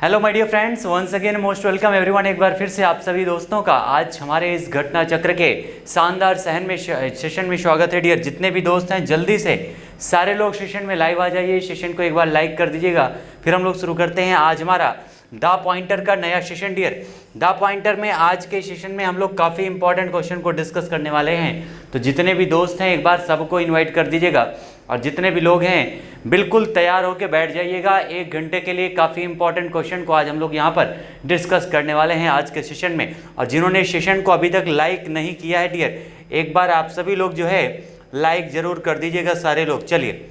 Hello my dear friends, once again most welcome everyone. एक बार फिर से आप सभी दोस्तों का आज हमारे इस घटना चक्र के शानदार सेशन में स्वागत है। डियर जितने भी दोस्त हैं जल्दी से सारे लोग सेशन में लाइव आ जाइए। सेशन को एक बार लाइक कर दीजिएगा। फिर हम लोग शुरू करते हैं आज हमारा द पॉइंटर का नया सेशन। डियर द पॉइंटर में आज के सेशन में हम लोग काफ़ी इंपॉर्टेंट क्वेश्चन को डिस्कस करने वाले हैं। तो जितने भी दोस्त हैं एक बार सबको इन्वाइट कर दीजिएगा और जितने भी लोग हैं बिल्कुल तैयार होकर बैठ जाइएगा। 1 घंटे के लिए काफ़ी इंपॉर्टेंट क्वेश्चन को आज हम लोग यहाँ पर डिस्कस करने वाले हैं आज के सेशन में। और जिन्होंने सेशन को अभी तक लाइक नहीं किया है डियर, एक बार आप सभी लोग जो है लाइक ज़रूर कर दीजिएगा सारे लोग। चलिए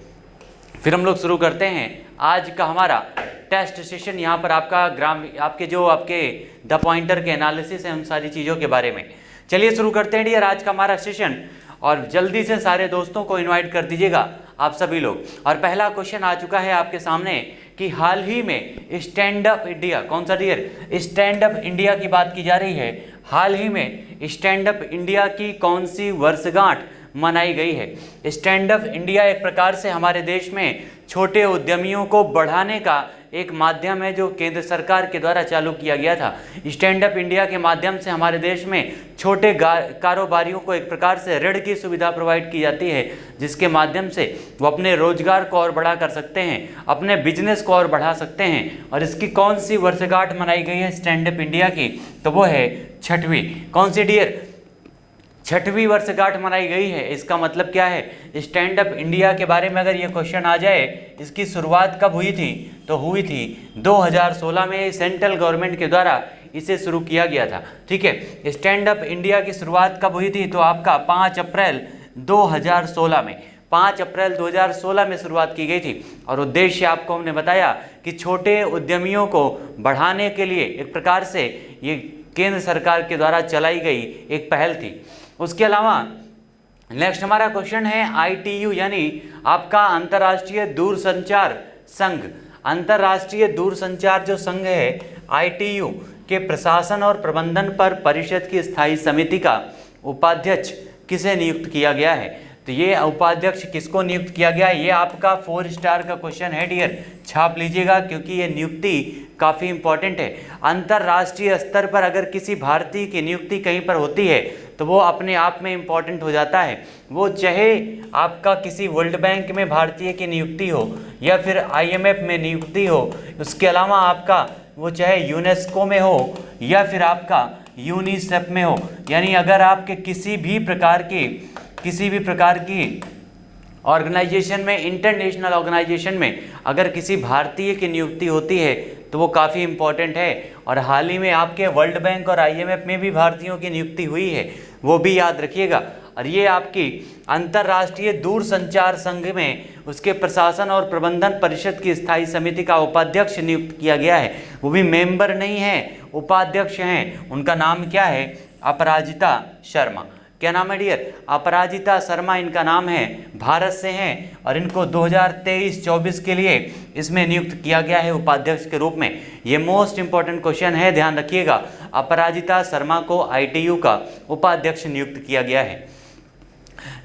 फिर हम लोग शुरू करते हैं आज का हमारा टेस्ट सेशन। यहाँ पर आपके द पॉइंटर के एनालिसिस है उन सारी चीज़ों के बारे में। चलिए शुरू करते हैं डियर आज का हमारा सेशन और जल्दी से सारे दोस्तों को इनवाइट कर दीजिएगा आप सभी लोग। और पहला क्वेश्चन आ चुका है आपके सामने कि हाल ही में स्टैंड अप इंडिया, कौन सा डियर, स्टैंड अप इंडिया की बात की जा रही है। हाल ही में स्टैंड अप इंडिया की कौन सी वर्षगांठ मनाई गई है। स्टैंड अप इंडिया एक प्रकार से हमारे देश में छोटे उद्यमियों को बढ़ाने का एक माध्यम है जो केंद्र सरकार के द्वारा चालू किया गया था। स्टैंड अप इंडिया के माध्यम से हमारे देश में छोटे कारोबारियों को एक प्रकार से ऋण की सुविधा प्रोवाइड की जाती है जिसके माध्यम से वो अपने रोजगार को और बढ़ा कर सकते हैं, अपने बिजनेस को और बढ़ा सकते हैं। और इसकी कौन सी वर्षगांठ मनाई गई है स्टैंड अप इंडिया की, तो वो है 6वीं। कौन सी डियर, 6वीं वर्षगांठ मनाई गई है। इसका मतलब क्या है, स्टैंड अप इंडिया के बारे में अगर ये क्वेश्चन आ जाए, इसकी शुरुआत कब हुई थी, तो हुई थी 2016 में सेंट्रल गवर्नमेंट के द्वारा इसे शुरू किया गया था। ठीक है, स्टैंड अप इंडिया की शुरुआत कब हुई थी, तो आपका 5 अप्रैल 2016 में, 5 अप्रैल 2016 में शुरुआत की गई थी। और उद्देश्य आपको हमने बताया कि छोटे उद्यमियों को बढ़ाने के लिए एक प्रकार से ये केंद्र सरकार के द्वारा चलाई गई एक पहल थी। उसके अलावा नेक्स्ट हमारा क्वेश्चन है ITU यानी आपका अंतर्राष्ट्रीय दूरसंचार संघ। अंतर्राष्ट्रीय दूरसंचार जो संघ है ITU के प्रशासन और प्रबंधन पर परिषद की स्थायी समिति का उपाध्यक्ष किसे नियुक्त किया गया है। तो ये उपाध्यक्ष किसको नियुक्त किया गया है, ये आपका 4 स्टार का क्वेश्चन है डियर, छाप लीजिएगा क्योंकि ये नियुक्ति काफ़ी इंपॉर्टेंट है। अंतर्राष्ट्रीय स्तर पर अगर किसी भारतीय की नियुक्ति कहीं पर होती है तो वो अपने आप में इम्पॉर्टेंट हो जाता है। वो चाहे आपका किसी वर्ल्ड बैंक में भारतीय की नियुक्ति हो या फिर IMF में नियुक्ति हो, उसके अलावा आपका वो चाहे यूनेस्को में हो या फिर आपका यूनिसेफ में हो, यानी अगर आपके किसी भी प्रकार की ऑर्गेनाइजेशन में, इंटरनेशनल ऑर्गेनाइजेशन में अगर किसी भारतीय की नियुक्ति होती है तो वो काफ़ी इंपॉर्टेंट है। और हाल ही में आपके वर्ल्ड बैंक और IMF में भी भारतीयों की नियुक्ति हुई है, वो भी याद रखिएगा। और ये आपकी अंतर्राष्ट्रीय दूरसंचार संघ में उसके प्रशासन और प्रबंधन परिषद की स्थायी समिति का उपाध्यक्ष नियुक्त किया गया है। वो भी मेंबर नहीं है, उपाध्यक्ष हैं। उनका नाम क्या है, अपराजिता शर्मा। क्या नाम है डियर, अपराजिता शर्मा इनका नाम है, भारत से हैं और इनको 2023-24 के लिए इसमें नियुक्त किया गया है उपाध्यक्ष के रूप में। ये मोस्ट इंपॉर्टेंट क्वेश्चन है, ध्यान रखिएगा। अपराजिता शर्मा को ITU का उपाध्यक्ष नियुक्त किया गया है।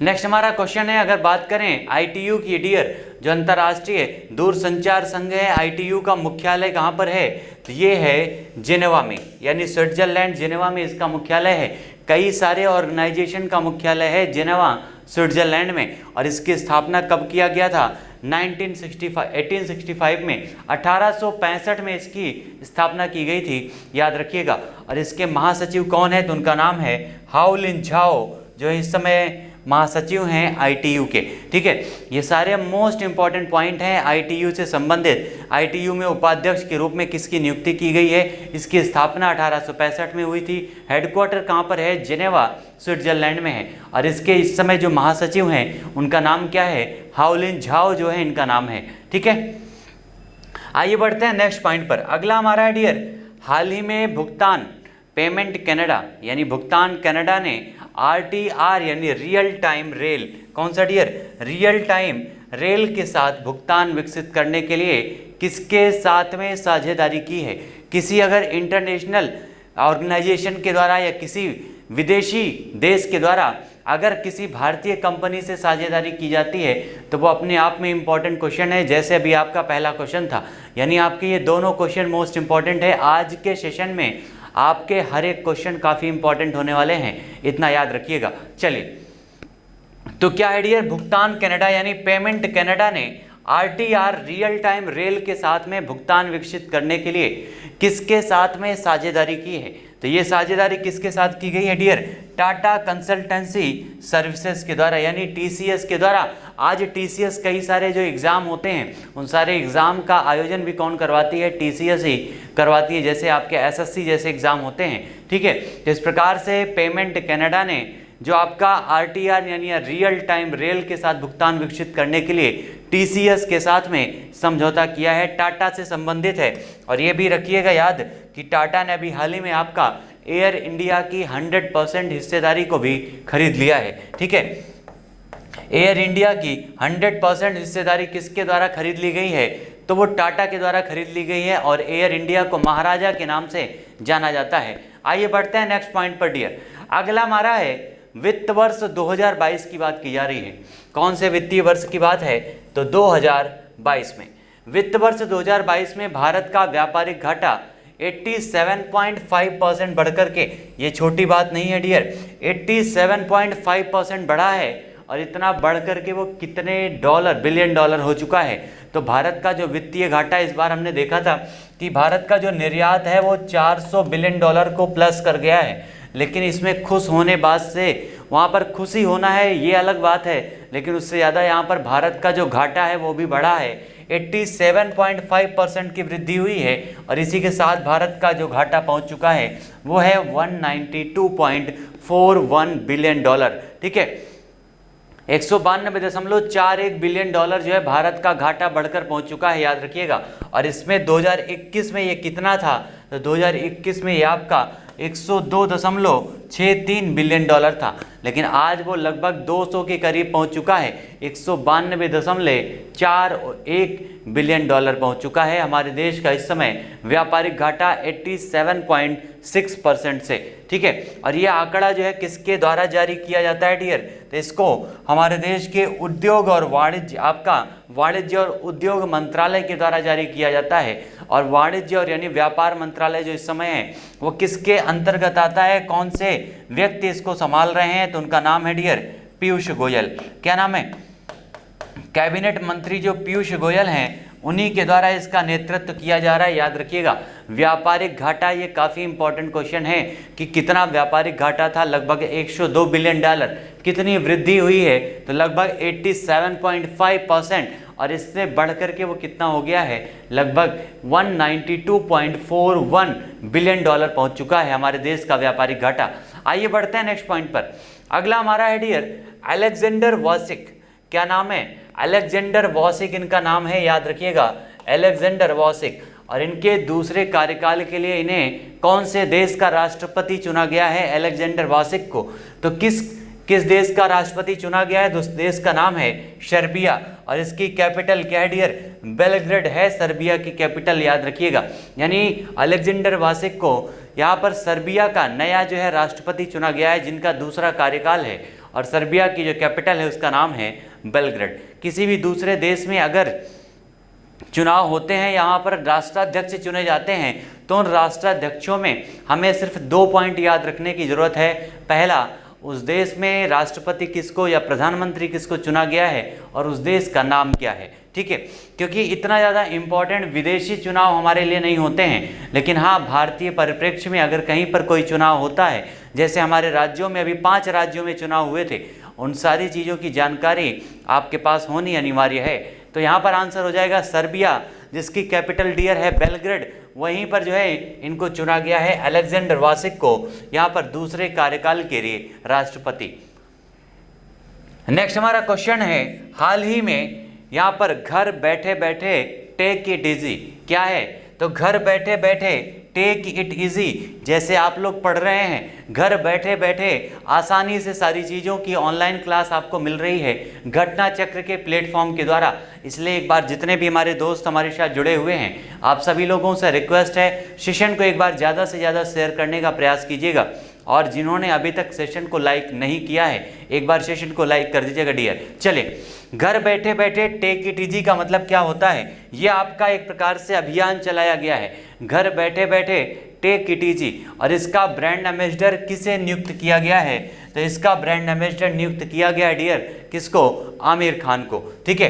नेक्स्ट हमारा क्वेश्चन है, अगर बात करें ITU की डियर, जो अंतर्राष्ट्रीय दूरसंचार संघ है ITU का मुख्यालय कहाँ पर है, तो ये है जेनेवा में, यानी स्विट्जरलैंड जेनेवा में इसका मुख्यालय है। कई सारे ऑर्गेनाइजेशन का मुख्यालय है जेनेवा स्विट्जरलैंड में। और इसकी स्थापना कब किया गया था, 1865 में, 1865 में इसकी स्थापना की गई थी, याद रखिएगा। और इसके महासचिव कौन है, तो उनका नाम है हाओलिन झाओ, जो इस समय महासचिव हैं ITU के। ठीक है, ये सारे मोस्ट इंपॉर्टेंट पॉइंट हैं ITU से संबंधित। ITU में उपाध्यक्ष के रूप में किसकी नियुक्ति की गई है, इसकी स्थापना 1865 में हुई थी। हेडक्वार्टर कहाँ पर है, जेनेवा स्विट्जरलैंड में है। और इसके इस समय जो महासचिव हैं उनका नाम क्या है, हाओलिन झाओ जो है इनका नाम है। ठीक है, आइए बढ़ते हैं नेक्स्ट पॉइंट पर। अगला हमारा है डियर, हाल ही में भुगतान पेमेंट कनाडा यानी भुगतान कनाडा ने RTR यानी रियल टाइम रेल, कौन सा डियर, रियल टाइम रेल के साथ भुगतान विकसित करने के लिए किसके साथ में साझेदारी की है। किसी अगर इंटरनेशनल ऑर्गेनाइजेशन के द्वारा या किसी विदेशी देश के द्वारा अगर किसी भारतीय कंपनी से साझेदारी की जाती है तो वो अपने आप में इम्पॉर्टेंट क्वेश्चन है, जैसे अभी आपका पहला क्वेश्चन था। यानी आपके ये दोनों क्वेश्चन मोस्ट इंपॉर्टेंट है। आज के सेशन में आपके हर एक क्वेश्चन काफ़ी इंपॉर्टेंट होने वाले हैं, इतना याद रखिएगा। चलिए, तो क्या है डियर, भुगतान कनाडा यानी पेमेंट कनाडा ने RTR रियल टाइम रेल के साथ में भुगतान विकसित करने के लिए किसके साथ में साझेदारी की है? तो ये साझेदारी किसके साथ की गई है डियर? टाटा कंसल्टेंसी सर्विसेज के द्वारा यानी TCS के द्वारा। आज TCS कई सारे जो एग्ज़ाम होते हैं उन सारे एग्ज़ाम का आयोजन भी कौन करवाती है? TCS ही करवाती है, जैसे आपके SSC जैसे एग्ज़ाम होते हैं। ठीक है, तो इस प्रकार से पेमेंट कनाडा ने जो आपका RTR यानी रियल टाइम रेल के साथ भुगतान विकसित करने के लिए TCS के साथ में समझौता किया है, टाटा से संबंधित है। और ये भी रखिएगा याद कि टाटा ने अभी हाल ही में आपका एयर इंडिया की 100% हिस्सेदारी को भी खरीद लिया है। ठीक है, एयर इंडिया की 100% हिस्सेदारी किसके द्वारा खरीद ली गई है? तो वो टाटा के द्वारा खरीद ली गई है और एयर इंडिया को महाराजा के नाम से जाना जाता है। आइए बढ़ते हैं नेक्स्ट पॉइंट पर डियर। अगला हमारा है वित्त वर्ष 2022 की बात की जा रही है। कौन से वित्तीय वर्ष की बात है? तो 2022 में वित्त वर्ष 2022 में भारत का व्यापारिक घाटा 87.5% बढ़कर के, ये छोटी बात नहीं है डियर, 87.5% बढ़ा है। और इतना बढ़कर के वो कितने डॉलर, बिलियन डॉलर हो चुका है। तो भारत का जो वित्तीय घाटा इस बार हमने देखा था कि भारत का जो निर्यात है वो 400 बिलियन डॉलर को प्लस कर गया है। लेकिन इसमें खुश होने बात से वहाँ पर खुशी होना है ये अलग बात है, लेकिन उससे ज़्यादा यहाँ पर भारत का जो घाटा है वो भी बढ़ा है। 87.5% की वृद्धि हुई है और इसी के साथ भारत का जो घाटा पहुँच चुका है वो है 192.41 बिलियन डॉलर। ठीक है, 192.41 बिलियन डॉलर जो है भारत का घाटा बढ़कर पहुंच चुका है, याद रखिएगा। और इसमें 2021 में ये कितना था? तो 2021 में ये आपका 102.63 बिलियन डॉलर था, लेकिन आज वो लगभग 200 के करीब पहुंच चुका है। 192.41 बिलियन डॉलर पहुंच चुका है। हमारे देश का इस समय व्यापारिक घाटा 87.6% से। ठीक है, और ये आंकड़ा जो है किसके द्वारा जारी किया जाता है डियर? तो इसको हमारे देश के उद्योग और वाणिज्य, आपका वाणिज्य और उद्योग मंत्रालय के द्वारा जारी किया जाता है। और वाणिज्य और यानी व्यापार मंत्रालय जो इस समय है वो किसके अंतर्गत आता है? कौन से व्यक्ति इसको संभाल रहे हैं? तो उनका नाम है डियर पीयूष गोयल। क्या नाम है? कैबिनेट मंत्री जो पीयूष गोयल हैं उन्हीं के द्वारा इसका नेतृत्व किया जा रहा है, याद रखिएगा। व्यापारिक घाटा, ये काफ़ी इंपॉर्टेंट क्वेश्चन है कि कितना व्यापारिक घाटा था? लगभग 102 बिलियन डॉलर। कितनी वृद्धि हुई है? तो लगभग 87.5%। और इससे बढ़कर के वो कितना हो गया है? लगभग 192.41 बिलियन डॉलर पहुंच चुका है हमारे देश का व्यापारिक घाटा। आइए बढ़ते हैं नेक्स्ट पॉइंट पर। अगला हमारा है डियर अलेक्जेंडर वॉसिक। क्या नाम है? अलेक्जेंडर वॉसिक इनका नाम है, याद रखिएगा, अलेक्जेंडर वॉसिक। और इनके दूसरे कार्यकाल के लिए इन्हें कौन से देश का राष्ट्रपति चुना गया है? अलेक्जेंडर वॉसिक को। तो किस देश का राष्ट्रपति चुना गया है? तो उस देश का नाम है सर्बिया। और इसकी कैपिटल क्या है डियर? बेलग्रेड है सर्बिया की कैपिटल, याद रखिएगा। यानी अलेक्जेंडर वॉसिक को यहाँ पर सर्बिया का नया जो है राष्ट्रपति चुना गया है, जिनका दूसरा कार्यकाल है। और सर्बिया की जो कैपिटल है उसका नाम है बेलग्रेड। किसी भी दूसरे देश में अगर चुनाव होते हैं, यहाँ पर राष्ट्राध्यक्ष चुने जाते हैं, तो उन राष्ट्राध्यक्षों में हमें सिर्फ 2 पॉइंट याद रखने की जरूरत है। पहला, उस देश में राष्ट्रपति किसको या प्रधानमंत्री किसको चुना गया है और उस देश का नाम क्या है। ठीक है, क्योंकि इतना ज़्यादा इम्पोर्टेंट विदेशी चुनाव हमारे लिए नहीं होते हैं, लेकिन हाँ भारतीय परिप्रेक्ष्य में अगर कहीं पर कोई चुनाव होता है, जैसे हमारे राज्यों में अभी 5 राज्यों में चुनाव हुए थे, उन सारी चीज़ों की जानकारी आपके पास होनी अनिवार्य है। तो यहाँ पर आंसर हो जाएगा सर्बिया, जिसकी कैपिटल डियर है बेलग्रेड। वहीं पर जो है इनको चुना गया है अलेक्जेंडर वॉसिक को यहाँ पर दूसरे कार्यकाल के लिए राष्ट्रपति। नेक्स्ट हमारा क्वेश्चन है, हाल ही में यहाँ पर घर बैठे बैठे टेक इट इजी क्या है? तो घर बैठे बैठे टेक इट इजी, जैसे आप लोग पढ़ रहे हैं, घर बैठे बैठे आसानी से सारी चीज़ों की ऑनलाइन क्लास आपको मिल रही है घटना चक्र के प्लेटफॉर्म के द्वारा। इसलिए एक बार जितने भी हमारे दोस्त हमारे साथ जुड़े हुए हैं, आप सभी लोगों से रिक्वेस्ट है सेशन को एक बार ज़्यादा से ज़्यादा शेयर करने का प्रयास कीजिएगा। और जिन्होंने अभी तक सेशन को लाइक नहीं किया है एक बार सेशन को लाइक कर दीजिएगा डियर। चलिए, घर बैठे बैठे टेक इट इजी का मतलब क्या होता है, ये आपका एक प्रकार से अभियान चलाया गया है, घर बैठे बैठे टेक इट इजी। और इसका ब्रांड एम्बेसडर किसे नियुक्त किया गया है, तो इसका ब्रांड एम्बेसडर नियुक्त किया गया है डियर, किसको, आमिर खान को। ठीक है,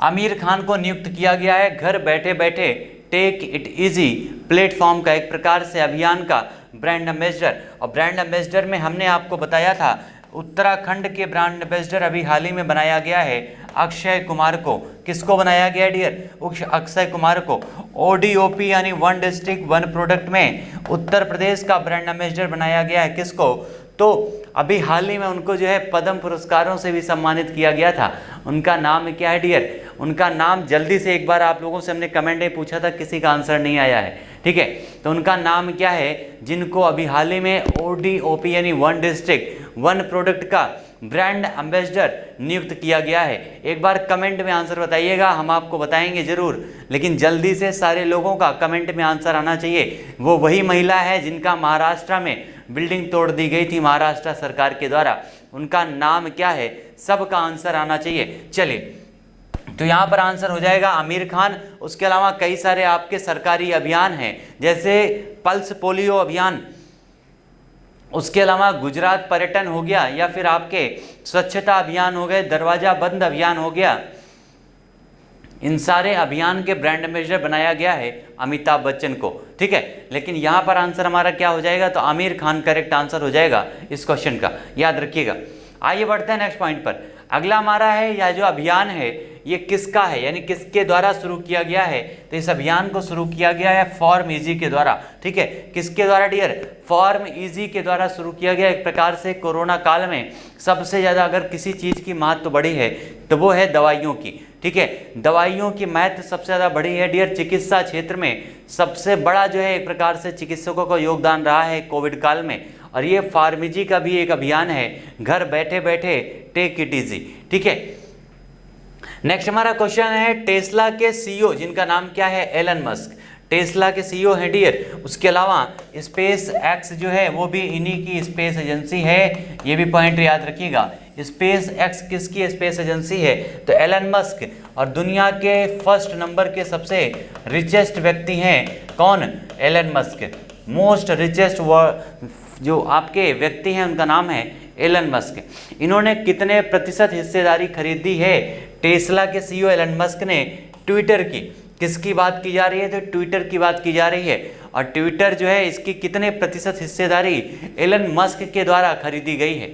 आमिर खान को नियुक्त किया गया है घर बैठे बैठे टेक इट इजी प्लेटफॉर्म का एक प्रकार से अभियान का ब्रांड एम्बेसडर। और ब्रांड एम्बेसडर में हमने आपको बताया था उत्तराखंड के ब्रांड एम्बेसडर अभी हाल ही में बनाया गया है अक्षय कुमार को। किसको बनाया गया डियर, अक्षय कुमार को। ODOP यानी वन डिस्ट्रिक्ट वन प्रोडक्ट में उत्तर प्रदेश का ब्रांड एम्बेसडर बनाया गया है, किसको, तो अभी हाल ही में उनको जो है पद्म पुरस्कारों से भी सम्मानित किया गया था। उनका नाम क्या है डियर, उनका नाम जल्दी से एक बार आप लोगों से हमने कमेंट में पूछा था, किसी का आंसर नहीं आया है। ठीक है, तो उनका नाम क्या है, जिनको अभी हाल ही में ODOP यानी वन डिस्ट्रिक्ट वन प्रोडक्ट का ब्रांड एम्बेसडर नियुक्त किया गया है। एक बार कमेंट में आंसर बताइएगा, हम आपको बताएंगे जरूर, लेकिन जल्दी से सारे लोगों का कमेंट में आंसर आना चाहिए। वो वही महिला है जिनका महाराष्ट्र में बिल्डिंग तोड़ दी गई थी महाराष्ट्र सरकार के द्वारा, उनका नाम क्या है, सबका आंसर आना चाहिए। चलिए, तो यहाँ पर आंसर हो जाएगा आमिर खान। उसके अलावा कई सारे आपके सरकारी अभियान हैं, जैसे पल्स पोलियो अभियान, उसके अलावा गुजरात पर्यटन हो गया, या फिर आपके स्वच्छता अभियान हो गए, दरवाजा बंद अभियान हो गया। इन सारे अभियान के ब्रांड एम्बेसडर बनाया गया है अमिताभ बच्चन को। ठीक है, लेकिन यहाँ पर आंसर हमारा क्या हो जाएगा, तो आमिर खान करेक्ट आंसर हो जाएगा इस क्वेश्चन का, याद रखिएगा। आइए बढ़ते हैं नेक्स्ट पॉइंट पर। अगला हमारा है, यह जो अभियान है ये किसका है, यानी किसके द्वारा शुरू किया गया है, तो इस अभियान को शुरू किया गया है फॉर्म इजी के द्वारा। ठीक है, किसके द्वारा डियर, फॉर्म इजी के द्वारा शुरू किया गया। एक प्रकार से कोरोना काल में सबसे ज़्यादा अगर किसी चीज़ की महत्व बढ़ी है तो वो है दवाइयों की। ठीक है, दवाइयों की महत्व सबसे ज़्यादा बढ़ी है डियर। चिकित्सा क्षेत्र में सबसे बड़ा जो है एक प्रकार से चिकित्सकों का योगदान रहा है कोविड काल में, और ये फार्मेजी का भी एक अभियान है, घर बैठे बैठे टेक इट इजी। ठीक है, नेक्स्ट हमारा क्वेश्चन है, टेस्ला के CEO जिनका नाम क्या है, एलन मस्क, टेस्ला के CEO हैं डियर। उसके अलावा स्पेस एक्स जो है वो भी इन्हीं की स्पेस एजेंसी है, ये भी पॉइंट याद रखिएगा। स्पेस एक्स किसकी स्पेस एजेंसी है, तो एलन मस्क। और दुनिया के फर्स्ट नंबर के सबसे रिचेस्ट व्यक्ति हैं कौन, एलन मस्क। मोस्ट रिचेस्ट जो आपके व्यक्ति हैं उनका नाम है एलन मस्क। इन्होंने कितने प्रतिशत हिस्सेदारी खरीदी है, टेस्ला के CEO एलन मस्क ने ट्विटर की। किसकी बात की जा रही है, तो ट्विटर की बात की जा रही है। और ट्विटर जो है इसकी कितने प्रतिशत हिस्सेदारी एलन मस्क के द्वारा खरीदी गई है,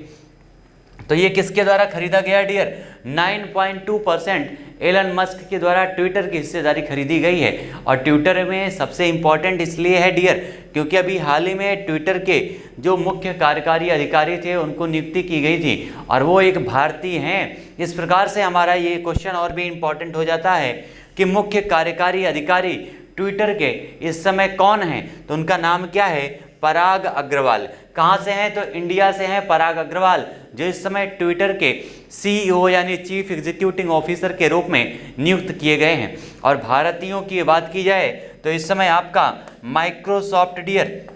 तो ये किसके द्वारा खरीदा गया डियर, 9.2% एलन मस्क के द्वारा ट्विटर की हिस्सेदारी खरीदी गई है। और ट्विटर में सबसे इंपॉर्टेंट इसलिए है डियर क्योंकि अभी हाल ही में ट्विटर के जो मुख्य कार्यकारी अधिकारी थे उनको नियुक्ति की गई थी और वो एक भारतीय हैं। इस प्रकार से हमारा ये क्वेश्चन और भी इम्पॉर्टेंट हो जाता है कि मुख्य कार्यकारी अधिकारी ट्विटर के इस समय कौन हैं, तो उनका नाम क्या है, पराग अग्रवाल। कहाँ से हैं, तो इंडिया से हैं पराग अग्रवाल, जो इस समय ट्विटर के CEO यानी चीफ एग्जीक्यूटिव ऑफिसर के रूप में नियुक्त किए गए हैं। और भारतीयों की बात की जाए तो इस समय आपका माइक्रोसॉफ्ट डियर,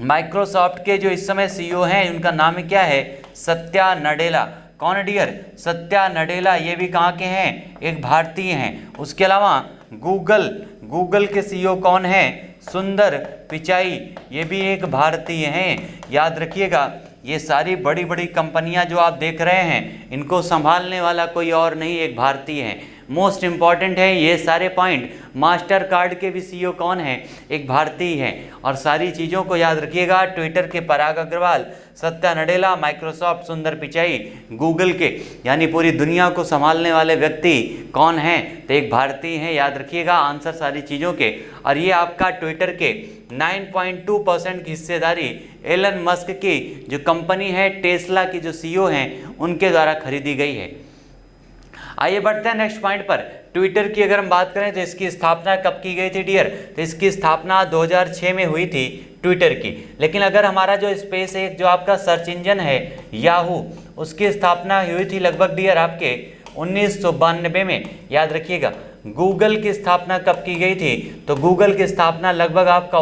माइक्रोसॉफ्ट के जो इस समय CEO हैं उनका नाम क्या है, सत्या नडेला। कौन डियर, सत्या नडेला, ये भी कहाँ के हैं, एक भारतीय हैं। उसके अलावा गूगल के CEO कौन हैं, सुंदर पिचाई, ये भी एक भारतीय हैं। याद रखिएगा, ये सारी बड़ी बड़ी कंपनियां जो आप देख रहे हैं इनको संभालने वाला कोई और नहीं, एक भारतीय है। मोस्ट इंपॉर्टेंट है ये सारे पॉइंट। मास्टर कार्ड के भी CEO कौन है, एक भारतीय है। और सारी चीज़ों को याद रखिएगा, ट्विटर के पराग अग्रवाल, सत्या नडेला, माइक्रोसॉफ्ट सुंदर पिचाई, गूगल के यानी पूरी दुनिया को संभालने वाले व्यक्ति कौन हैं, तो एक भारतीय हैं। याद रखिएगा आंसर सारी चीज़ों के। और ये आपका ट्विटर के 9.2% की हिस्सेदारी एलन मस्क की जो कंपनी है टेस्ला की जो CEO हैं उनके द्वारा खरीदी गई है। आइए बढ़ते हैं नेक्स्ट पॉइंट पर। ट्विटर की अगर हम बात करें तो इसकी स्थापना कब की गई थी डियर, तो इसकी स्थापना 2006 में हुई थी ट्विटर की। लेकिन अगर हमारा जो स्पेस एक जो आपका सर्च इंजन है याहू, उसकी स्थापना हुई थी लगभग डियर आपके 1992 में। याद रखिएगा गूगल की स्थापना कब की गई थी, तो गूगल की स्थापना लगभग आपका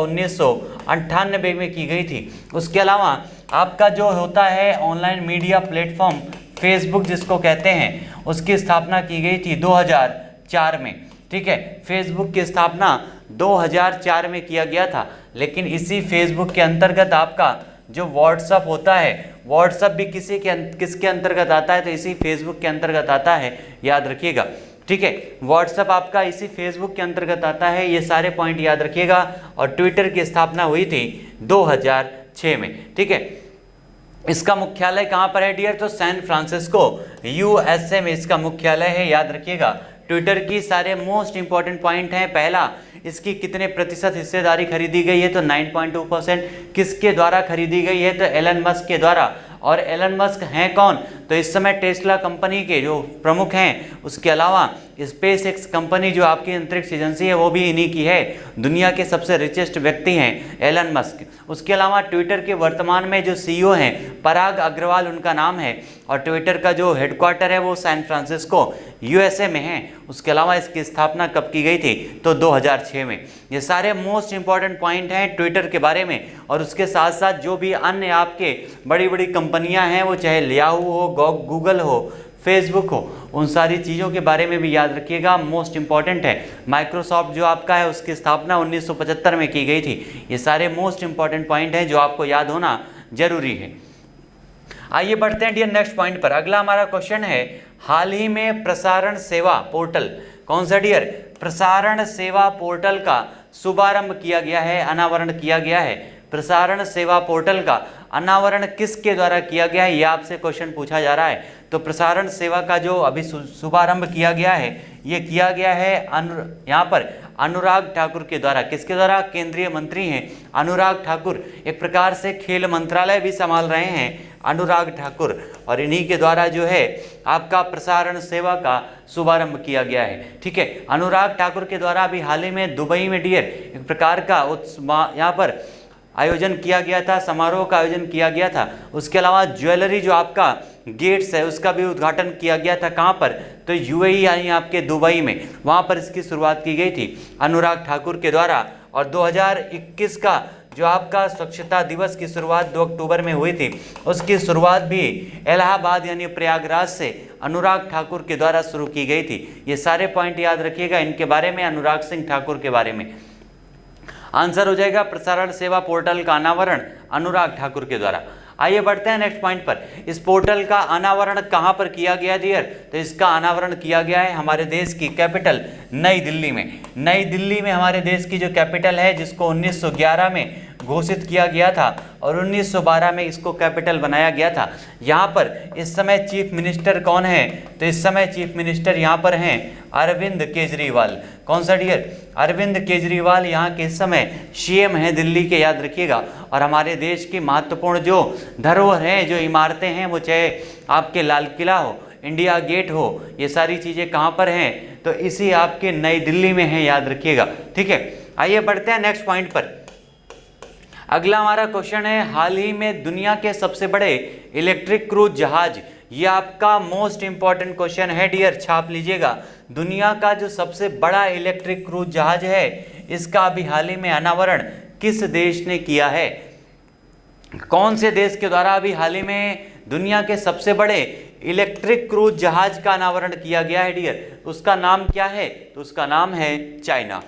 98 में की गई थी। उसके अलावा आपका जो होता है ऑनलाइन मीडिया प्लेटफॉर्म फेसबुक जिसको कहते हैं, उसकी स्थापना की गई थी 2004 में। ठीक है, फेसबुक की स्थापना 2004 में किया गया था। लेकिन इसी फेसबुक के अंतर्गत आपका जो व्हाट्सअप होता है, व्हाट्सअप भी किसके अंतर्गत आता है, तो इसी फेसबुक के अंतर्गत आता है, याद रखिएगा। ठीक है, व्हाट्सअप आपका इसी फेसबुक के अंतर्गत आता है, ये सारे पॉइंट याद रखिएगा। और ट्विटर की स्थापना हुई थी 2006 में। ठीक है, इसका मुख्यालय कहाँ पर है डियर, तो सैन फ्रांसिस्को USA में इसका मुख्यालय है, याद रखिएगा। ट्विटर की सारे मोस्ट इंपॉर्टेंट पॉइंट हैं। पहला, इसकी कितने प्रतिशत हिस्सेदारी खरीदी गई है, तो 9.2%। किसके द्वारा खरीदी गई है, तो एलन मस्क के द्वारा। और एलन मस्क हैं कौन, तो इस समय टेस्ला कंपनी के जो प्रमुख हैं, उसके अलावा स्पेस एक्स कंपनी जो आपकी अंतरिक्ष एजेंसी है वो भी इन्हीं की है। दुनिया के सबसे रिचेस्ट व्यक्ति हैं एलन मस्क। उसके अलावा ट्विटर के वर्तमान में जो CEO हैं पराग अग्रवाल उनका नाम है, और ट्विटर का जो हेडक्वार्टर है वो सैन फ्रांसिस्को USA में है। उसके अलावा इसकी स्थापना कब की गई थी, तो 2006 में। ये सारे मोस्ट इंपॉर्टेंट पॉइंट हैं ट्विटर के बारे में। और उसके साथ साथ जो भी अन्य आपके बड़ी बड़ी कंपनियां हैं, वो चाहे याहू हो, गूगल हो, फेसबुक हो, उन सारी चीज़ों के बारे में भी याद रखिएगा, मोस्ट इंपॉर्टेंट है। माइक्रोसॉफ्ट जो आपका है उसकी स्थापना 1975 में की गई थी। ये सारे मोस्ट इंपॉर्टेंट पॉइंट हैं जो आपको याद होना जरूरी है। आइए बढ़ते हैं डियर नेक्स्ट पॉइंट पर। अगला हमारा क्वेश्चन है, हाल ही में प्रसारण सेवा पोर्टल, कौन सा डियर, प्रसारण सेवा पोर्टल का शुभारंभ किया गया है, अनावरण किया गया है। प्रसारण सेवा पोर्टल का अनावरण किसके द्वारा किया गया है, ये आपसे क्वेश्चन पूछा जा रहा है। तो प्रसारण सेवा का जो अभी शुभारंभ किया गया है, ये किया गया है यहाँ पर अनुराग ठाकुर के द्वारा। किसके द्वारा, केंद्रीय मंत्री हैं अनुराग ठाकुर। एक प्रकार से खेल मंत्रालय भी संभाल रहे हैं अनुराग ठाकुर, और इन्हीं के द्वारा जो है आपका प्रसारण सेवा का शुभारंभ किया गया है। ठीक है, अनुराग ठाकुर के द्वारा अभी हाल ही में दुबई में डियर एक प्रकार का यहाँ पर आयोजन किया गया था, समारोह का आयोजन किया गया था। उसके अलावा ज्वेलरी जो आपका गेट्स है उसका भी उद्घाटन किया गया था। कहाँ पर, तो UAE यानी आपके दुबई में, वहाँ पर इसकी शुरुआत की गई थी अनुराग ठाकुर के द्वारा। और 2021 का जो आपका स्वच्छता दिवस की शुरुआत 2 अक्टूबर में हुई थी, उसकी शुरुआत भी इलाहाबाद यानी प्रयागराज से अनुराग ठाकुर के द्वारा शुरू की गई थी। ये सारे पॉइंट याद रखिएगा इनके बारे में, अनुराग सिंह ठाकुर के बारे में। आंसर हो जाएगा प्रसारण सेवा पोर्टल का अनावरण अनुराग ठाकुर के द्वारा। आइए बढ़ते हैं नेक्स्ट पॉइंट पर। इस पोर्टल का अनावरण कहां पर किया गया डियर, तो इसका अनावरण किया गया है हमारे देश की कैपिटल नई दिल्ली में। नई दिल्ली में हमारे देश की जो कैपिटल है, जिसको 1911 में घोषित किया गया था और 1912 में इसको कैपिटल बनाया गया था। यहाँ पर इस समय चीफ मिनिस्टर कौन है, तो इस समय चीफ मिनिस्टर यहाँ पर हैं अरविंद केजरीवाल। कौन सा डियर, अरविंद केजरीवाल यहाँ के इस समय CM हैं दिल्ली के, याद रखिएगा। और हमारे देश की महत्वपूर्ण जो धरोहर हैं, जो इमारतें हैं, वो चाहे आपके लाल किला हो, इंडिया गेट हो, ये सारी चीज़ें कहाँ पर हैं, तो इसी आपके नई दिल्ली में हैं, याद रखिएगा। ठीक है, आइए बढ़ते हैं नेक्स्ट पॉइंट पर। अगला हमारा क्वेश्चन है, हाल ही में दुनिया के सबसे बड़े इलेक्ट्रिक क्रूज जहाज, ये आपका मोस्ट इंपॉर्टेंट क्वेश्चन है डियर, छाप लीजिएगा। दुनिया का जो सबसे बड़ा इलेक्ट्रिक क्रूज जहाज है, इसका अभी हाल ही में अनावरण किस देश ने किया है, कौन से देश के द्वारा अभी हाल ही में दुनिया के सबसे बड़े इलेक्ट्रिक क्रूज जहाज का अनावरण किया गया है डियर, उसका नाम क्या है, तो उसका नाम है चाइना।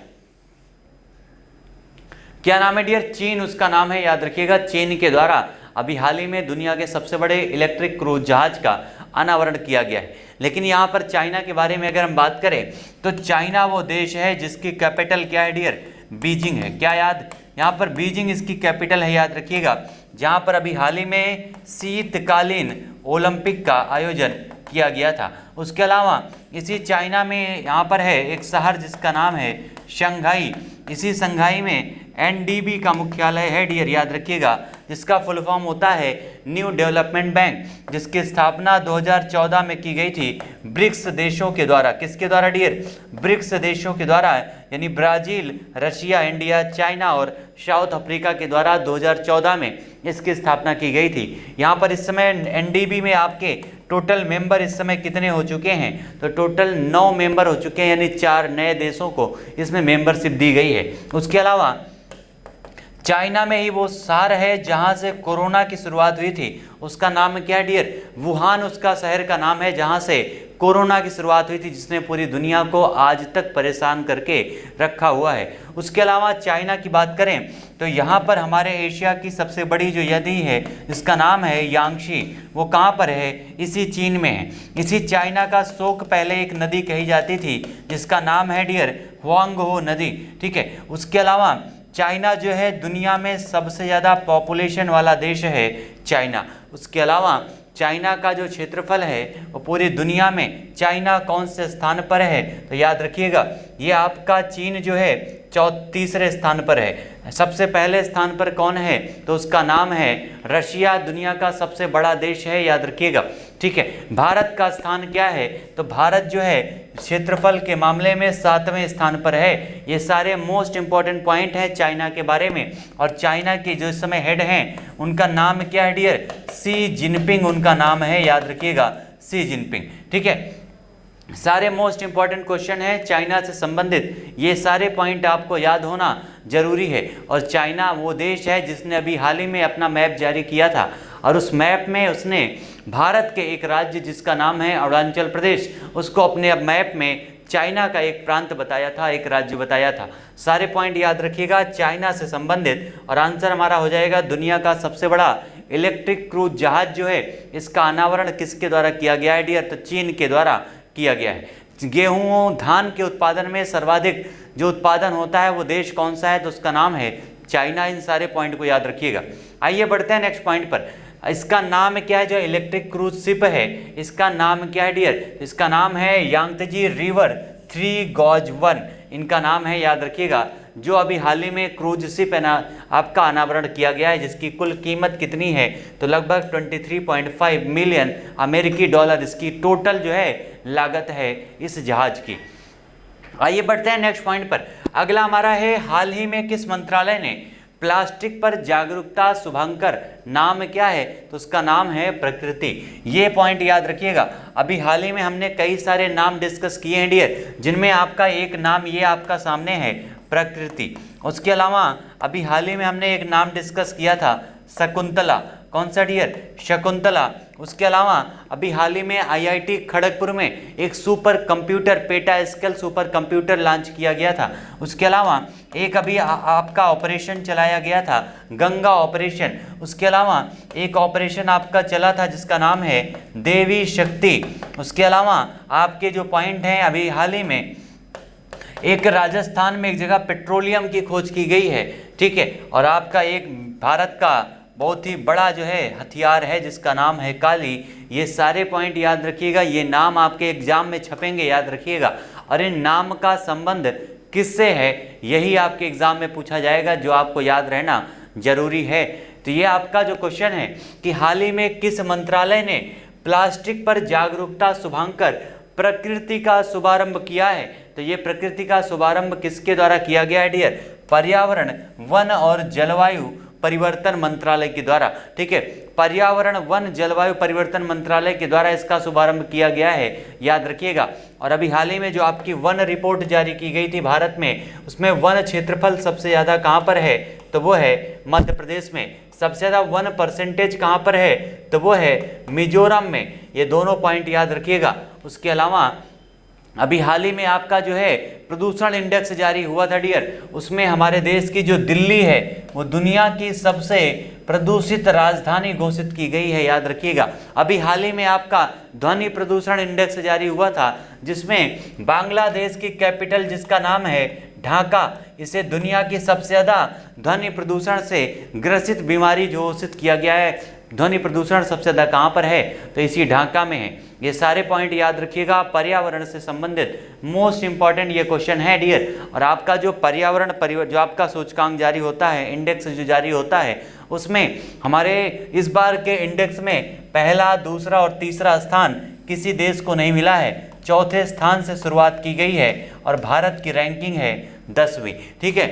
क्या नाम है डियर, चीन उसका नाम है, याद रखिएगा। चीन के द्वारा अभी हाल ही में दुनिया के सबसे बड़े इलेक्ट्रिक क्रूज जहाज का अनावरण किया गया है। लेकिन यहाँ पर चाइना के बारे में अगर हम बात करें, तो चाइना वो देश है जिसकी कैपिटल क्या है डियर, बीजिंग है। क्या याद, यहाँ पर बीजिंग इसकी कैपिटल है, याद रखिएगा। जहाँ पर अभी हाल ही में शीतकालीन ओलंपिक का आयोजन किया गया था। उसके अलावा इसी चाइना में यहाँ पर है एक शहर जिसका नाम है शंघाई। इसी शंघाई में NDB का मुख्यालय है डियर, याद रखिएगा, जिसका फुल फॉर्म होता है न्यू डेवलपमेंट बैंक, जिसकी स्थापना 2014 में की गई थी ब्रिक्स देशों के द्वारा। किसके द्वारा डियर, ब्रिक्स देशों के द्वारा, यानी ब्राजील, रशिया, इंडिया, चाइना और साउथ अफ्रीका के द्वारा 2014 में इसकी स्थापना की गई थी। यहाँ पर इस समय NDB में आपके टोटल मेंबर इस समय कितने हो चुके हैं, तो टोटल 9 मेंबर हो चुके हैं, यानी 4 नए देशों को इसमें मेंबरशिप दी गई है। उसके अलावा चाइना में ही वो शहर है जहां से कोरोना की शुरुआत हुई थी, उसका नाम क्या है डियर? वुहान उसका शहर का नाम है जहां से कोरोना की शुरुआत हुई थी, जिसने पूरी दुनिया को आज तक परेशान करके रखा हुआ है। उसके अलावा चाइना की बात करें तो यहाँ पर हमारे एशिया की सबसे बड़ी जो नदी है जिसका नाम है यांगशी, वो कहाँ पर है? इसी चीन में है। इसी चाइना का शोक पहले एक नदी कही जाती थी जिसका नाम है डियर हुआंगहो नदी, ठीक है। उसके अलावा चाइना जो है दुनिया में सबसे ज़्यादा पॉपुलेशन वाला देश है चाइना। उसके अलावा चाइना का जो क्षेत्रफल है वो पूरी दुनिया में चाइना कौन से स्थान पर है? तो याद रखिएगा ये आपका चीन जो है तीसरे स्थान पर है। सबसे पहले स्थान पर कौन है? तो उसका नाम है रशिया, दुनिया का सबसे बड़ा देश है, याद रखिएगा, ठीक है। भारत का स्थान क्या है? तो भारत जो है क्षेत्रफल के मामले में 7वें स्थान पर है। ये सारे मोस्ट इंपॉर्टेंट पॉइंट हैं चाइना के बारे में। और चाइना के जो इस समय हेड हैं उनका नाम क्या है डियर? शी जिनपिंग उनका नाम है, याद रखिएगा, शी जिनपिंग, ठीक है। सारे मोस्ट इंपॉर्टेंट क्वेश्चन है चाइना से संबंधित, ये सारे पॉइंट आपको याद होना जरूरी है। और चाइना वो देश है जिसने अभी हाल ही में अपना मैप जारी किया था और उस मैप में उसने भारत के एक राज्य जिसका नाम है अरुणाचल प्रदेश, उसको अपने मैप में चाइना का एक प्रांत बताया था, एक राज्य बताया था। सारे पॉइंट याद रखिएगा चाइना से संबंधित। और आंसर हमारा हो जाएगा दुनिया का सबसे बड़ा इलेक्ट्रिक क्रूज जहाज जो है इसका अनावरण किसके द्वारा किया गया है डियर? तो चीन के द्वारा किया गया है। गेहूं धान के उत्पादन में सर्वाधिक जो उत्पादन होता है वो देश कौन सा है? तो उसका नाम है चाइना। इन सारे पॉइंट को याद रखिएगा। आइए बढ़ते हैं नेक्स्ट पॉइंट पर। इसका नाम क्या है? जो इलेक्ट्रिक क्रूज शिप है इसका नाम क्या है डियर? इसका नाम है यांगत्जे रिवर 3 गॉज 1, इनका नाम है, याद रखिएगा। जो अभी हाल ही में क्रूज शिप है ना आपका अनावरण किया गया है, जिसकी कुल कीमत कितनी है? तो लगभग 23.5 मिलियन अमेरिकी डॉलर इसकी टोटल जो है लागत है इस जहाज की। आइए बढ़ते हैं नेक्स्ट पॉइंट पर। अगला हमारा है हाल ही में किस मंत्रालय ने प्लास्टिक पर जागरूकता शुभांकर, नाम क्या है? तो उसका नाम है प्रकृति। ये पॉइंट याद रखिएगा। अभी हाल ही में हमने कई सारे नाम डिस्कस किए हैं डियर, जिनमें आपका एक नाम ये आपका सामने है प्रकृति। उसके अलावा अभी हाल ही में हमने एक नाम डिस्कस किया था शकुंतला, कौन सा डियर? शकुंतला। उसके अलावा अभी हाल ही में आईआईटी खड़गपुर में एक super computer PETA scale super computer launch किया गया था। उसके अलावा एक अभी आपका ऑपरेशन चलाया गया था गंगा ऑपरेशन। उसके अलावा एक ऑपरेशन आपका चला था जिसका नाम है देवी शक्ति। उसके अलावा आपके जो पॉइंट हैं अभी हाल ही में एक राजस्थान में एक जगह पेट्रोलियम की खोज की गई है, ठीक है। और आपका एक भारत का बहुत ही बड़ा जो है हथियार है जिसका नाम है काली। ये सारे पॉइंट याद रखिएगा, ये नाम आपके एग्जाम में छपेंगे, याद रखिएगा। और इन नाम का संबंध किससे है यही आपके एग्जाम में पूछा जाएगा, जो आपको याद रहना जरूरी है। तो ये आपका जो क्वेश्चन है कि हाल ही में किस मंत्रालय ने प्लास्टिक पर जागरूकता शुभांकर प्रकृति का शुभारंभ किया है? तो ये प्रकृति का शुभारंभ किसके द्वारा किया गया है डियर? पर्यावरण वन और जलवायु परिवर्तन मंत्रालय के द्वारा, ठीक है। पर्यावरण वन जलवायु परिवर्तन मंत्रालय के द्वारा इसका शुभारंभ किया गया है, याद रखिएगा। और अभी हाल ही में जो आपकी वन रिपोर्ट जारी की गई थी भारत में, उसमें वन क्षेत्रफल सबसे ज़्यादा कहाँ पर है? तो वो है मध्य प्रदेश में। सबसे ज़्यादा वन परसेंटेज कहाँ पर है? तो वो है मिजोरम में। ये दोनों पॉइंट याद रखिएगा। उसके अलावा अभी हाल ही में आपका जो है प्रदूषण इंडेक्स जारी हुआ था डियर, उसमें हमारे देश की जो दिल्ली है वो दुनिया की सबसे प्रदूषित राजधानी घोषित की गई है, याद रखिएगा। अभी हाल ही में आपका ध्वनि प्रदूषण इंडेक्स जारी हुआ था जिसमें बांग्लादेश की कैपिटल जिसका नाम है ढाका, इसे दुनिया की सबसे ज़्यादा ध्वनि प्रदूषण से ग्रसित बीमारी जो घोषित किया गया है। ध्वनि प्रदूषण सबसे ज़्यादा कहाँ पर है? तो इसी ढाका में है। ये सारे पॉइंट याद रखिएगा, पर्यावरण से संबंधित मोस्ट इंपॉर्टेंट ये क्वेश्चन है डियर। और आपका जो पर्यावरण जो आपका सूचकांक जारी होता है, इंडेक्स जो जारी होता है, उसमें हमारे इस बार के इंडेक्स में पहला, दूसरा और तीसरा स्थान किसी देश को नहीं मिला है। चौथे स्थान से शुरुआत की गई है और भारत की रैंकिंग है 10वीं, ठीक है।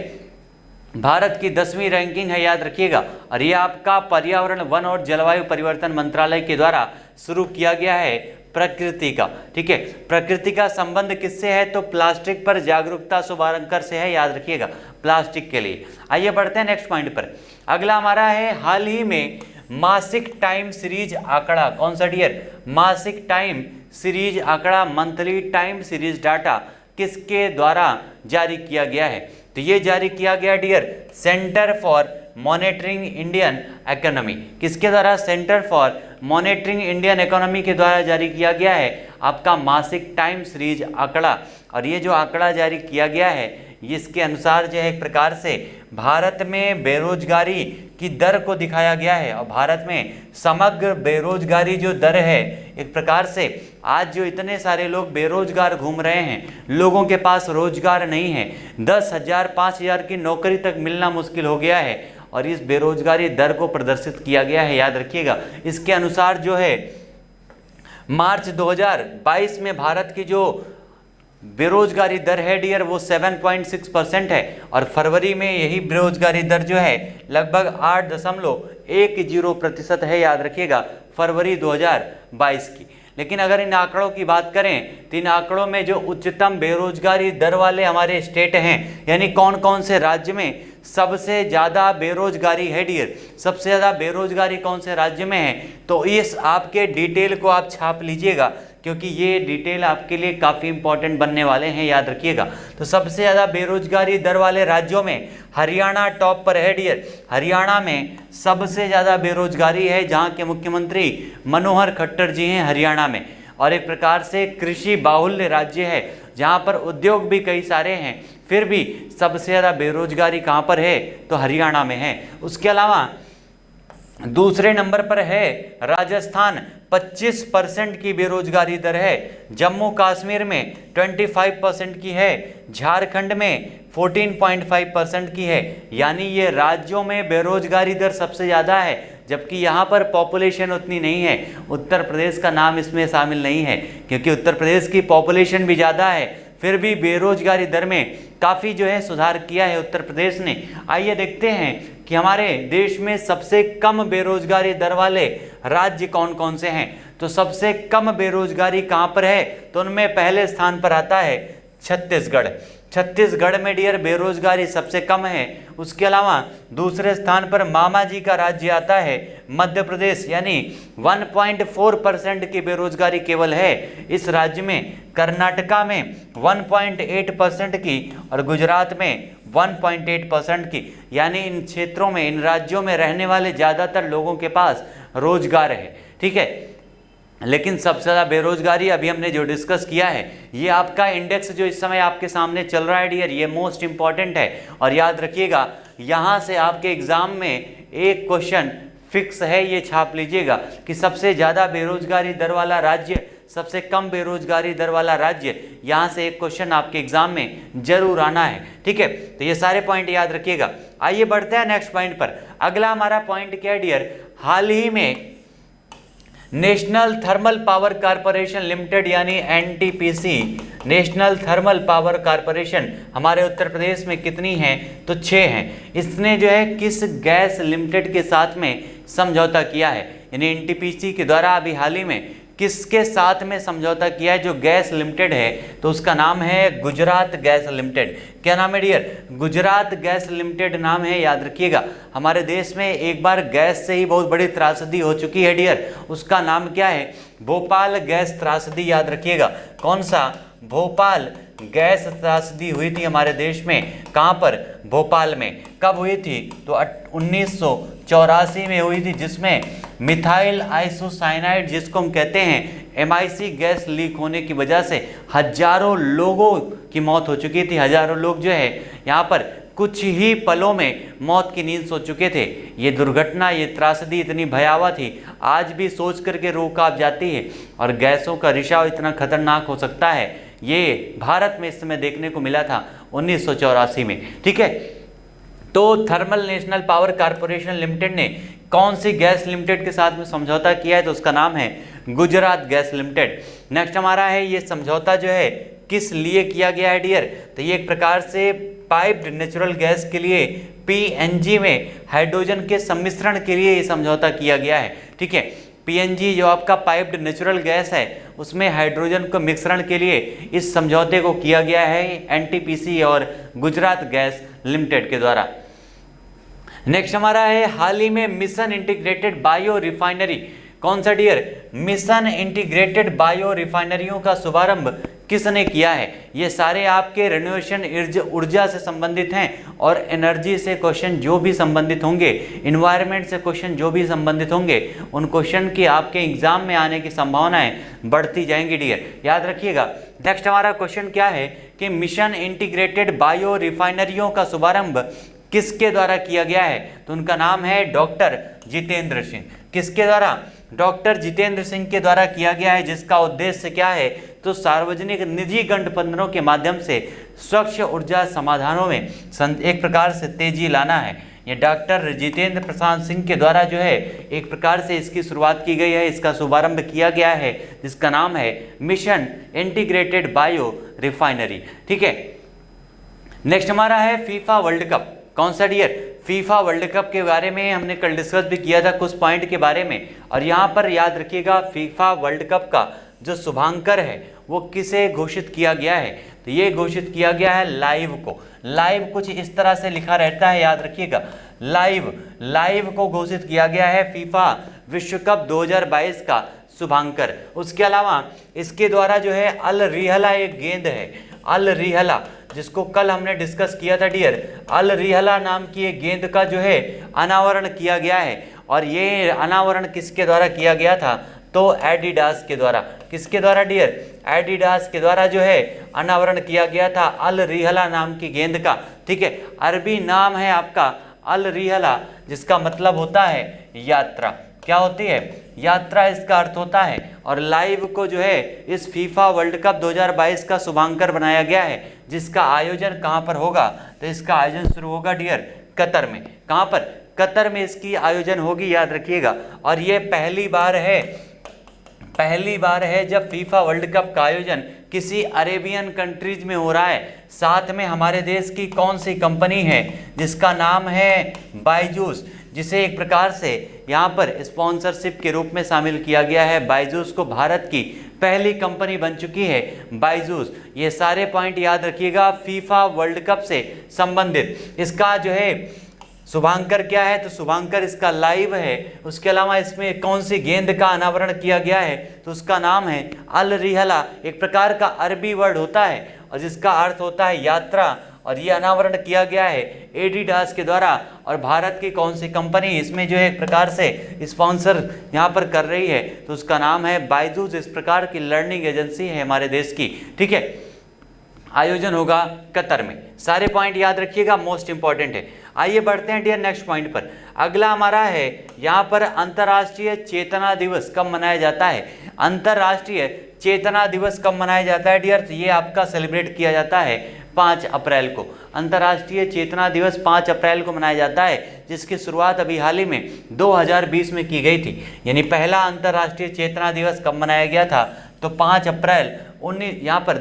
भारत की 10वीं रैंकिंग है, याद रखिएगा। और ये आपका पर्यावरण वन और जलवायु परिवर्तन मंत्रालय के द्वारा शुरू किया गया है प्रकृति का। ठीक है, प्रकृति का संबंध किससे है? तो प्लास्टिक पर जागरूकता शुभारंकर से है, याद रखिएगा, प्लास्टिक के लिए। आइए बढ़ते हैं नेक्स्ट पॉइंट पर। अगला हमारा है हाल ही में मासिक टाइम सीरीज आंकड़ा। कौन सा डियर? मासिक टाइम सीरीज आंकड़ा, मंथली टाइम सीरीज डाटा किसके द्वारा जारी किया गया है? तो ये जारी किया गया dear Centre for Monitoring Indian Economy. किसके द्वारा? Centre for Monitoring Indian Economy के द्वारा जारी किया गया है आपका मासिक टाइम सीरीज आंकड़ा। और ये जो आंकड़ा जारी किया गया है इसके अनुसार जो है एक प्रकार से भारत में बेरोजगारी की दर को दिखाया गया है। और भारत में समग्र बेरोजगारी जो दर है, एक प्रकार से आज जो इतने सारे लोग बेरोजगार घूम रहे हैं, लोगों के पास रोजगार नहीं है, 10,000 5,000 की नौकरी तक मिलना मुश्किल हो गया है, और इस बेरोजगारी दर को प्रदर्शित किया गया है, याद रखिएगा। इसके अनुसार जो है मार्च 2022 में भारत की जो बेरोजगारी दर है डियर वो 7.6% है, और फरवरी में यही बेरोजगारी दर जो है लगभग 8.10% है, याद रखिएगा, फरवरी 2022 की। लेकिन अगर इन आंकड़ों की बात करें तो इन आंकड़ों में जो उच्चतम बेरोजगारी दर वाले हमारे स्टेट हैं, यानी कौन कौन से राज्य में सबसे ज़्यादा बेरोजगारी है डियर, सबसे ज़्यादा बेरोजगारी कौन से राज्य में है, तो इस आपके डिटेल को आप छाप लीजिएगा, क्योंकि ये डिटेल आपके लिए काफ़ी इंपॉर्टेंट बनने वाले हैं, याद रखिएगा। तो सबसे ज़्यादा बेरोजगारी दर वाले राज्यों में हरियाणा टॉप पर है डियर। हरियाणा में सबसे ज़्यादा बेरोजगारी है, जहाँ के मुख्यमंत्री मनोहर खट्टर जी हैं हरियाणा में। और एक प्रकार से कृषि बाहुल्य राज्य है, जहाँ पर उद्योग भी कई सारे हैं, फिर भी सबसे ज़्यादा बेरोजगारी कहाँ पर है? तो हरियाणा में है। उसके अलावा दूसरे नंबर पर है राजस्थान, 25% की बेरोजगारी दर है। जम्मू कश्मीर में 25% की है। झारखंड में 14.5% की है। यानी ये राज्यों में बेरोजगारी दर सबसे ज़्यादा है, जबकि यहाँ पर पॉपुलेशन उतनी नहीं है। उत्तर प्रदेश का नाम इसमें शामिल नहीं है, क्योंकि उत्तर प्रदेश की पॉपुलेशन भी ज़्यादा है, फिर भी बेरोजगारी दर में काफ़ी जो है सुधार किया है उत्तर प्रदेश ने। आइए देखते हैं कि हमारे देश में सबसे कम बेरोजगारी दर वाले राज्य कौन कौन से हैं। तो सबसे कम बेरोजगारी कहाँ पर है? तो उनमें पहले स्थान पर आता है छत्तीसगढ़। छत्तीसगढ़ में डियर बेरोजगारी सबसे कम है। उसके अलावा दूसरे स्थान पर मामा जी का राज्य आता है मध्य प्रदेश, यानी 1.4% की बेरोजगारी केवल है इस राज्य में। कर्नाटका में 1.8% की और गुजरात में 1.8% की। यानी इन क्षेत्रों में, इन राज्यों में रहने वाले ज़्यादातर लोगों के पास रोजगार है। ठीक है, लेकिन सबसे ज़्यादा बेरोजगारी अभी हमने जो डिस्कस किया है, ये आपका इंडेक्स जो इस समय आपके सामने चल रहा है डियर, ये मोस्ट इंपॉर्टेंट है। और याद रखिएगा, यहाँ से आपके एग्जाम में एक क्वेश्चन फिक्स है, ये छाप लीजिएगा कि सबसे ज़्यादा बेरोजगारी दर वाला राज्य, सबसे कम बेरोजगारी दर वाला राज्य, यहाँ से एक क्वेश्चन आपके एग्जाम में जरूर आना है। ठीक है, तो ये सारे पॉइंट याद रखिएगा। आइए बढ़ते हैं नेक्स्ट पॉइंट पर। अगला हमारा पॉइंट क्या है डियर? हाल ही में national thermal power corporation limited यानी NTPC, national thermal power corporation हमारे उत्तर प्रदेश में कितनी हैं? तो 6 हैं। इसने जो है किस गैस लिमिटेड के साथ में समझौता किया है? यानी एनटीपीसी के द्वारा अभी हाल ही में किसके साथ में समझौता किया है? जो गैस लिमिटेड है तो उसका नाम है गुजरात गैस लिमिटेड। क्या नाम है डियर? गुजरात गैस लिमिटेड नाम है, याद रखिएगा। हमारे देश में एक बार गैस से ही बहुत बड़ी त्रासदी हो चुकी है डियर, उसका नाम क्या है? भोपाल गैस त्रासदी, याद रखिएगा। कौन सा? भोपाल गैस त्रासदी हुई थी हमारे देश में। कहाँ पर? भोपाल में। कब हुई थी? तो 1984 में हुई थी, जिसमें मिथाइल आइसोसाइनाइड जिसको हम कहते हैं MIC गैस लीक होने की वजह से हजारों लोगों की मौत हो चुकी थी। हजारों लोग जो है यहाँ पर कुछ ही पलों में मौत की नींद सो चुके थे। ये दुर्घटना, ये त्रासदी इतनी भयावह थी, आज भी सोच करके रूह कांप जाती है। और गैसों का रिसाव इतना खतरनाक हो सकता है, ये भारत में इस समय देखने को मिला था 1984 में। ठीक है, तो thermal national power corporation limited ने कौन सी गैस लिमिटेड के साथ में समझौता किया है? तो उसका नाम है गुजरात गैस लिमिटेड। नेक्स्ट हमारा है, ये समझौता जो है किस लिए किया गया है डियर? तो ये एक प्रकार से पाइप्ड नेचुरल गैस के लिए PNG में हाइड्रोजन के सम्मिश्रण के लिए ये समझौता किया गया है। ठीक है, PNG जो आपका पाइप्ड नेचुरल गैस है उसमें हाइड्रोजन को मिश्रण के लिए इस समझौते को किया गया है एनटीपीसी और गुजरात गैस लिमिटेड के द्वारा। नेक्स्ट हमारा है हाल ही में मिशन इंटीग्रेटेड बायो रिफाइनरी, कौन सा डियर? मिशन इंटीग्रेटेड बायो रिफाइनरियों का शुभारंभ किसने किया है? ये सारे आपके रिन्यूएशन ऊर्जा से संबंधित हैं और एनर्जी से क्वेश्चन जो भी संबंधित होंगे, इन्वायरमेंट से क्वेश्चन जो भी संबंधित होंगे, उन क्वेश्चन की आपके एग्जाम में आने की संभावनाएं बढ़ती जाएंगी डियर, याद रखिएगा। नेक्स्ट हमारा क्वेश्चन क्या है कि मिशन इंटीग्रेटेड बायो रिफाइनरियों का शुभारंभ किसके द्वारा किया गया है? तो उनका नाम है डॉक्टर जितेंद्र सिंह। किसके द्वारा? डॉक्टर जितेंद्र सिंह के द्वारा किया गया है, जिसका उद्देश्य क्या है? तो सार्वजनिक निजी गठबंधनों के माध्यम से स्वच्छ ऊर्जा समाधानों में एक प्रकार से तेजी लाना है। ये डॉक्टर जितेंद्र प्रसाद सिंह के द्वारा जो है एक प्रकार से इसकी शुरुआत की गई है, इसका शुभारंभ किया गया है, जिसका नाम है मिशन इंटीग्रेटेड बायो रिफाइनरी। ठीक है, नेक्स्ट हमारा है फीफा वर्ल्ड कप, कौन सा डियर? फीफा वर्ल्ड कप के बारे में हमने कल डिस्कस भी किया था कुछ पॉइंट के बारे में, और यहाँ पर याद रखिएगा फीफा वर्ल्ड कप का जो शुभांकर है वो किसे घोषित किया गया है? तो ये घोषित किया गया है लाइव को। लाइव कुछ इस तरह से लिखा रहता है, याद रखिएगा, लाइव को घोषित किया गया है फीफा विश्व कप 2022 का शुभांकर। उसके अलावा इसके द्वारा जो है अल रिहला एक गेंद है, अल रिहला, जिसको कल हमने डिस्कस किया था डियर, अल रिहला नाम की एक गेंद का जो है अनावरण किया गया है। और ये अनावरण किसके द्वारा किया गया था? तो एडिडास के द्वारा। किसके द्वारा डियर? एडिडास के द्वारा जो है अनावरण किया गया था अल रिहला नाम की गेंद का। ठीक है, अरबी नाम है आपका अल रिहला, जिसका मतलब होता है यात्रा। क्या होती है? यात्रा इसका अर्थ होता है। और लाइव को जो है इस फीफा वर्ल्ड कप 2022 का शुभांकर बनाया गया है, जिसका आयोजन कहाँ पर होगा? तो इसका आयोजन शुरू होगा डियर कतर में। कहाँ पर? कतर में इसकी आयोजन होगी, याद रखिएगा। और ये पहली बार है जब फीफा वर्ल्ड कप का आयोजन किसी अरेबियन कंट्रीज में हो रहा है। साथ में हमारे देश की कौन सी कंपनी है जिसका नाम है बायजूस, जिसे एक प्रकार से यहाँ पर स्पॉन्सरशिप के रूप में शामिल किया गया है। बायजूस को भारत की पहली कंपनी बन चुकी है बायजूस। ये सारे पॉइंट याद रखिएगा फीफा वर्ल्ड कप से संबंधित। इसका जो है शुभांकर क्या है? तो शुभांकर इसका लाइव है। उसके अलावा इसमें कौन सी गेंद का अनावरण किया गया है? तो उसका नाम है अल रिहला, एक प्रकार का अरबी वर्ड होता है और जिसका अर्थ होता है यात्रा। और ये अनावरण किया गया है एडिडास के द्वारा। और भारत की कौन सी कंपनी इसमें जो है एक प्रकार से स्पॉन्सर यहाँ पर कर रही है? तो उसका नाम है बायजूस। इस प्रकार की लर्निंग एजेंसी है हमारे देश की। ठीक है, आयोजन होगा कतर में। सारे पॉइंट याद रखिएगा, मोस्ट इंपॉर्टेंट है। आइए बढ़ते हैं डियर नेक्स्ट पॉइंट पर। अगला हमारा है यहाँ पर अंतर्राष्ट्रीय चेतना दिवस कब मनाया जाता है? अंतर्राष्ट्रीय चेतना दिवस कब मनाया जाता है डियर? तो ये आपका सेलिब्रेट किया जाता है 5 अप्रैल को। अंतर्राष्ट्रीय चेतना दिवस 5 अप्रैल को मनाया जाता है, जिसकी शुरुआत अभी हाल ही में 2020 में की गई थी। यानी पहला अंतर्राष्ट्रीय चेतना दिवस कब मनाया गया था? तो 5 अप्रैल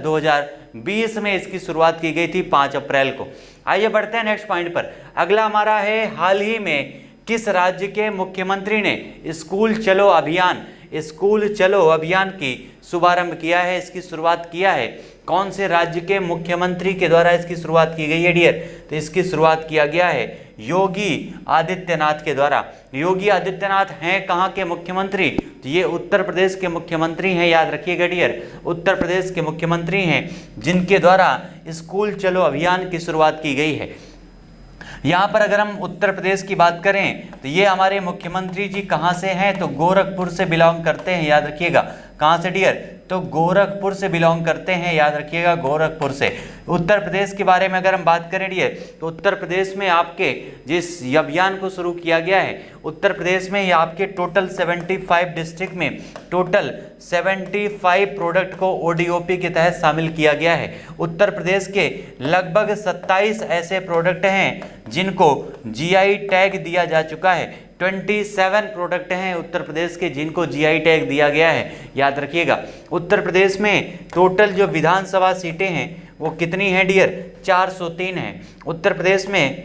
2020 में इसकी शुरुआत की गई थी 5 अप्रैल को। आइए बढ़ते हैं नेक्स्ट पॉइंट पर। अगला हमारा है हाल ही में किस राज्य के मुख्यमंत्री ने स्कूल चलो अभियान की शुभारंभ किया है, इसकी शुरुआत किया है? कौन से राज्य के मुख्यमंत्री के द्वारा इसकी शुरुआत की गई है डियर? तो इसकी शुरुआत किया गया है योगी आदित्यनाथ के द्वारा। योगी आदित्यनाथ हैं कहाँ के मुख्यमंत्री? तो ये उत्तर प्रदेश के मुख्यमंत्री हैं, याद रखिएगा डियर, उत्तर प्रदेश के मुख्यमंत्री हैं, जिनके द्वारा स्कूल चलो अभियान की शुरुआत की गई है। यहाँ पर अगर हम उत्तर प्रदेश की बात करें तो ये हमारे मुख्यमंत्री जी कहाँ से हैं? तो गोरखपुर से बिलोंग करते हैं, याद रखिएगा। कहाँ से डियर? तो गोरखपुर से बिलोंग करते हैं, याद रखिएगा, गोरखपुर से। उत्तर प्रदेश के बारे में अगर हम बात करें डियर, तो उत्तर प्रदेश में आपके जिस अभियान को शुरू किया गया है, उत्तर प्रदेश में आपके टोटल 75 डिस्ट्रिक्ट में टोटल 75 प्रोडक्ट को ODOP के तहत शामिल किया गया है। उत्तर प्रदेश के लगभग 27 ऐसे प्रोडक्ट हैं जिनको GI टैग दिया जा चुका है। 27 प्रोडक्ट हैं उत्तर प्रदेश के जिनको GI टैग दिया गया है, याद रखिएगा। उत्तर प्रदेश में टोटल जो विधानसभा सीटें हैं वो कितनी हैं डियर? 403 हैं। उत्तर प्रदेश में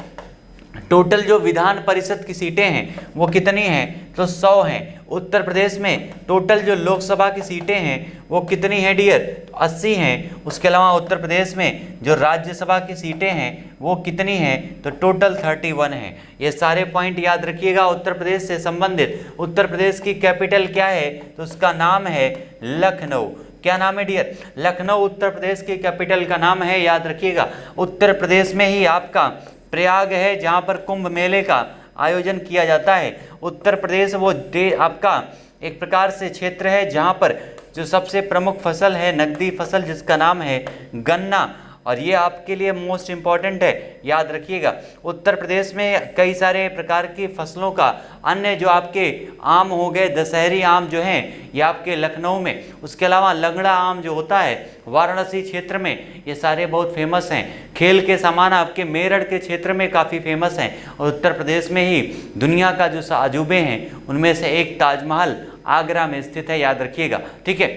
टोटल जो विधान परिषद की सीटें हैं वो कितनी हैं? तो 100 हैं। उत्तर प्रदेश में टोटल जो लोकसभा की सीटें हैं वो कितनी है डियर? 80 हैं। उसके अलावा उत्तर प्रदेश में जो राज्यसभा की सीटें हैं वो कितनी हैं? तो टोटल 31 है। ये सारे पॉइंट याद रखिएगा उत्तर प्रदेश से संबंधित। उत्तर प्रदेश की कैपिटल क्या है? तो उसका नाम है लखनऊ। क्या नाम है डियर? लखनऊ उत्तर प्रदेश की कैपिटल का नाम है, याद रखिएगा। उत्तर प्रदेश में ही आपका प्रयाग है जहाँ पर कुंभ मेले का आयोजन किया जाता है। उत्तर प्रदेश वो आपका एक प्रकार से क्षेत्र है जहाँ पर जो सबसे प्रमुख फसल है नकदी फसल, जिसका नाम है गन्ना, और ये आपके लिए मोस्ट इम्पॉर्टेंट है, याद रखिएगा। उत्तर प्रदेश में कई सारे प्रकार की फसलों का अन्य जो आपके आम हो गए, दशहरी आम जो हैं ये आपके लखनऊ में, उसके अलावा लंगड़ा आम जो होता है वाराणसी क्षेत्र में, ये सारे बहुत फेमस हैं। खेल के सामान आपके मेरठ के क्षेत्र में काफ़ी फेमस हैं। और उत्तर प्रदेश में ही दुनिया का जो अजूबे हैं उनमें से एक ताजमहल आगरा में स्थित है, याद रखिएगा। ठीक है,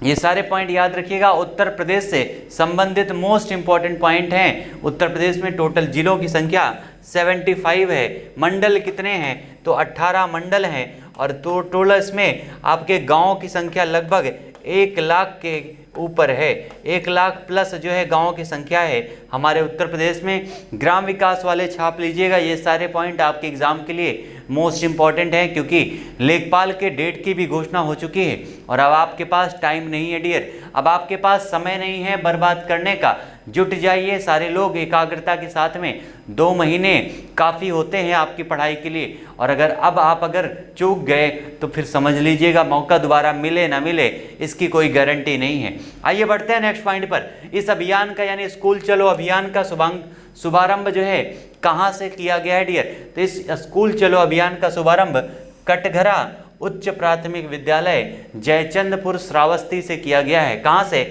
ये सारे पॉइंट याद रखिएगा। उत्तर प्रदेश से संबंधित मोस्ट इंपॉर्टेंट पॉइंट हैं। उत्तर प्रदेश में टोटल जिलों की संख्या 75 है। मंडल कितने हैं? तो 18 मंडल हैं। और तो टोटल इसमें आपके गाँव की संख्या लगभग 1 लाख के ऊपर है। 1 लाख प्लस जो है गाँव की संख्या है हमारे उत्तर प्रदेश में। ग्राम विकास वाले छाप लीजिएगा, ये सारे पॉइंट आपके एग्जाम के लिए मोस्ट इंपॉर्टेंट है, क्योंकि लेखपाल के डेट की भी घोषणा हो चुकी है। और अब आपके पास टाइम नहीं है डियर, अब आपके पास समय नहीं है बर्बाद करने का। जुट जाइए सारे लोग एकाग्रता के साथ में। 2 महीने काफ़ी होते हैं आपकी पढ़ाई के लिए। और अब आप चूक गए तो फिर समझ लीजिएगा मौका दोबारा मिले ना मिले इसकी कोई गारंटी नहीं है। आइए बढ़ते हैं नेक्स्ट पॉइंट पर। इस अभियान का यानी स्कूल चलो अभियान का शुभारंभ जो है कहाँ से किया गया है डियर? तो इस स्कूल चलो अभियान का शुभारंभ कटघरा उच्च प्राथमिक विद्यालय जयचंदपुर श्रावस्ती से किया गया है। कहाँ से?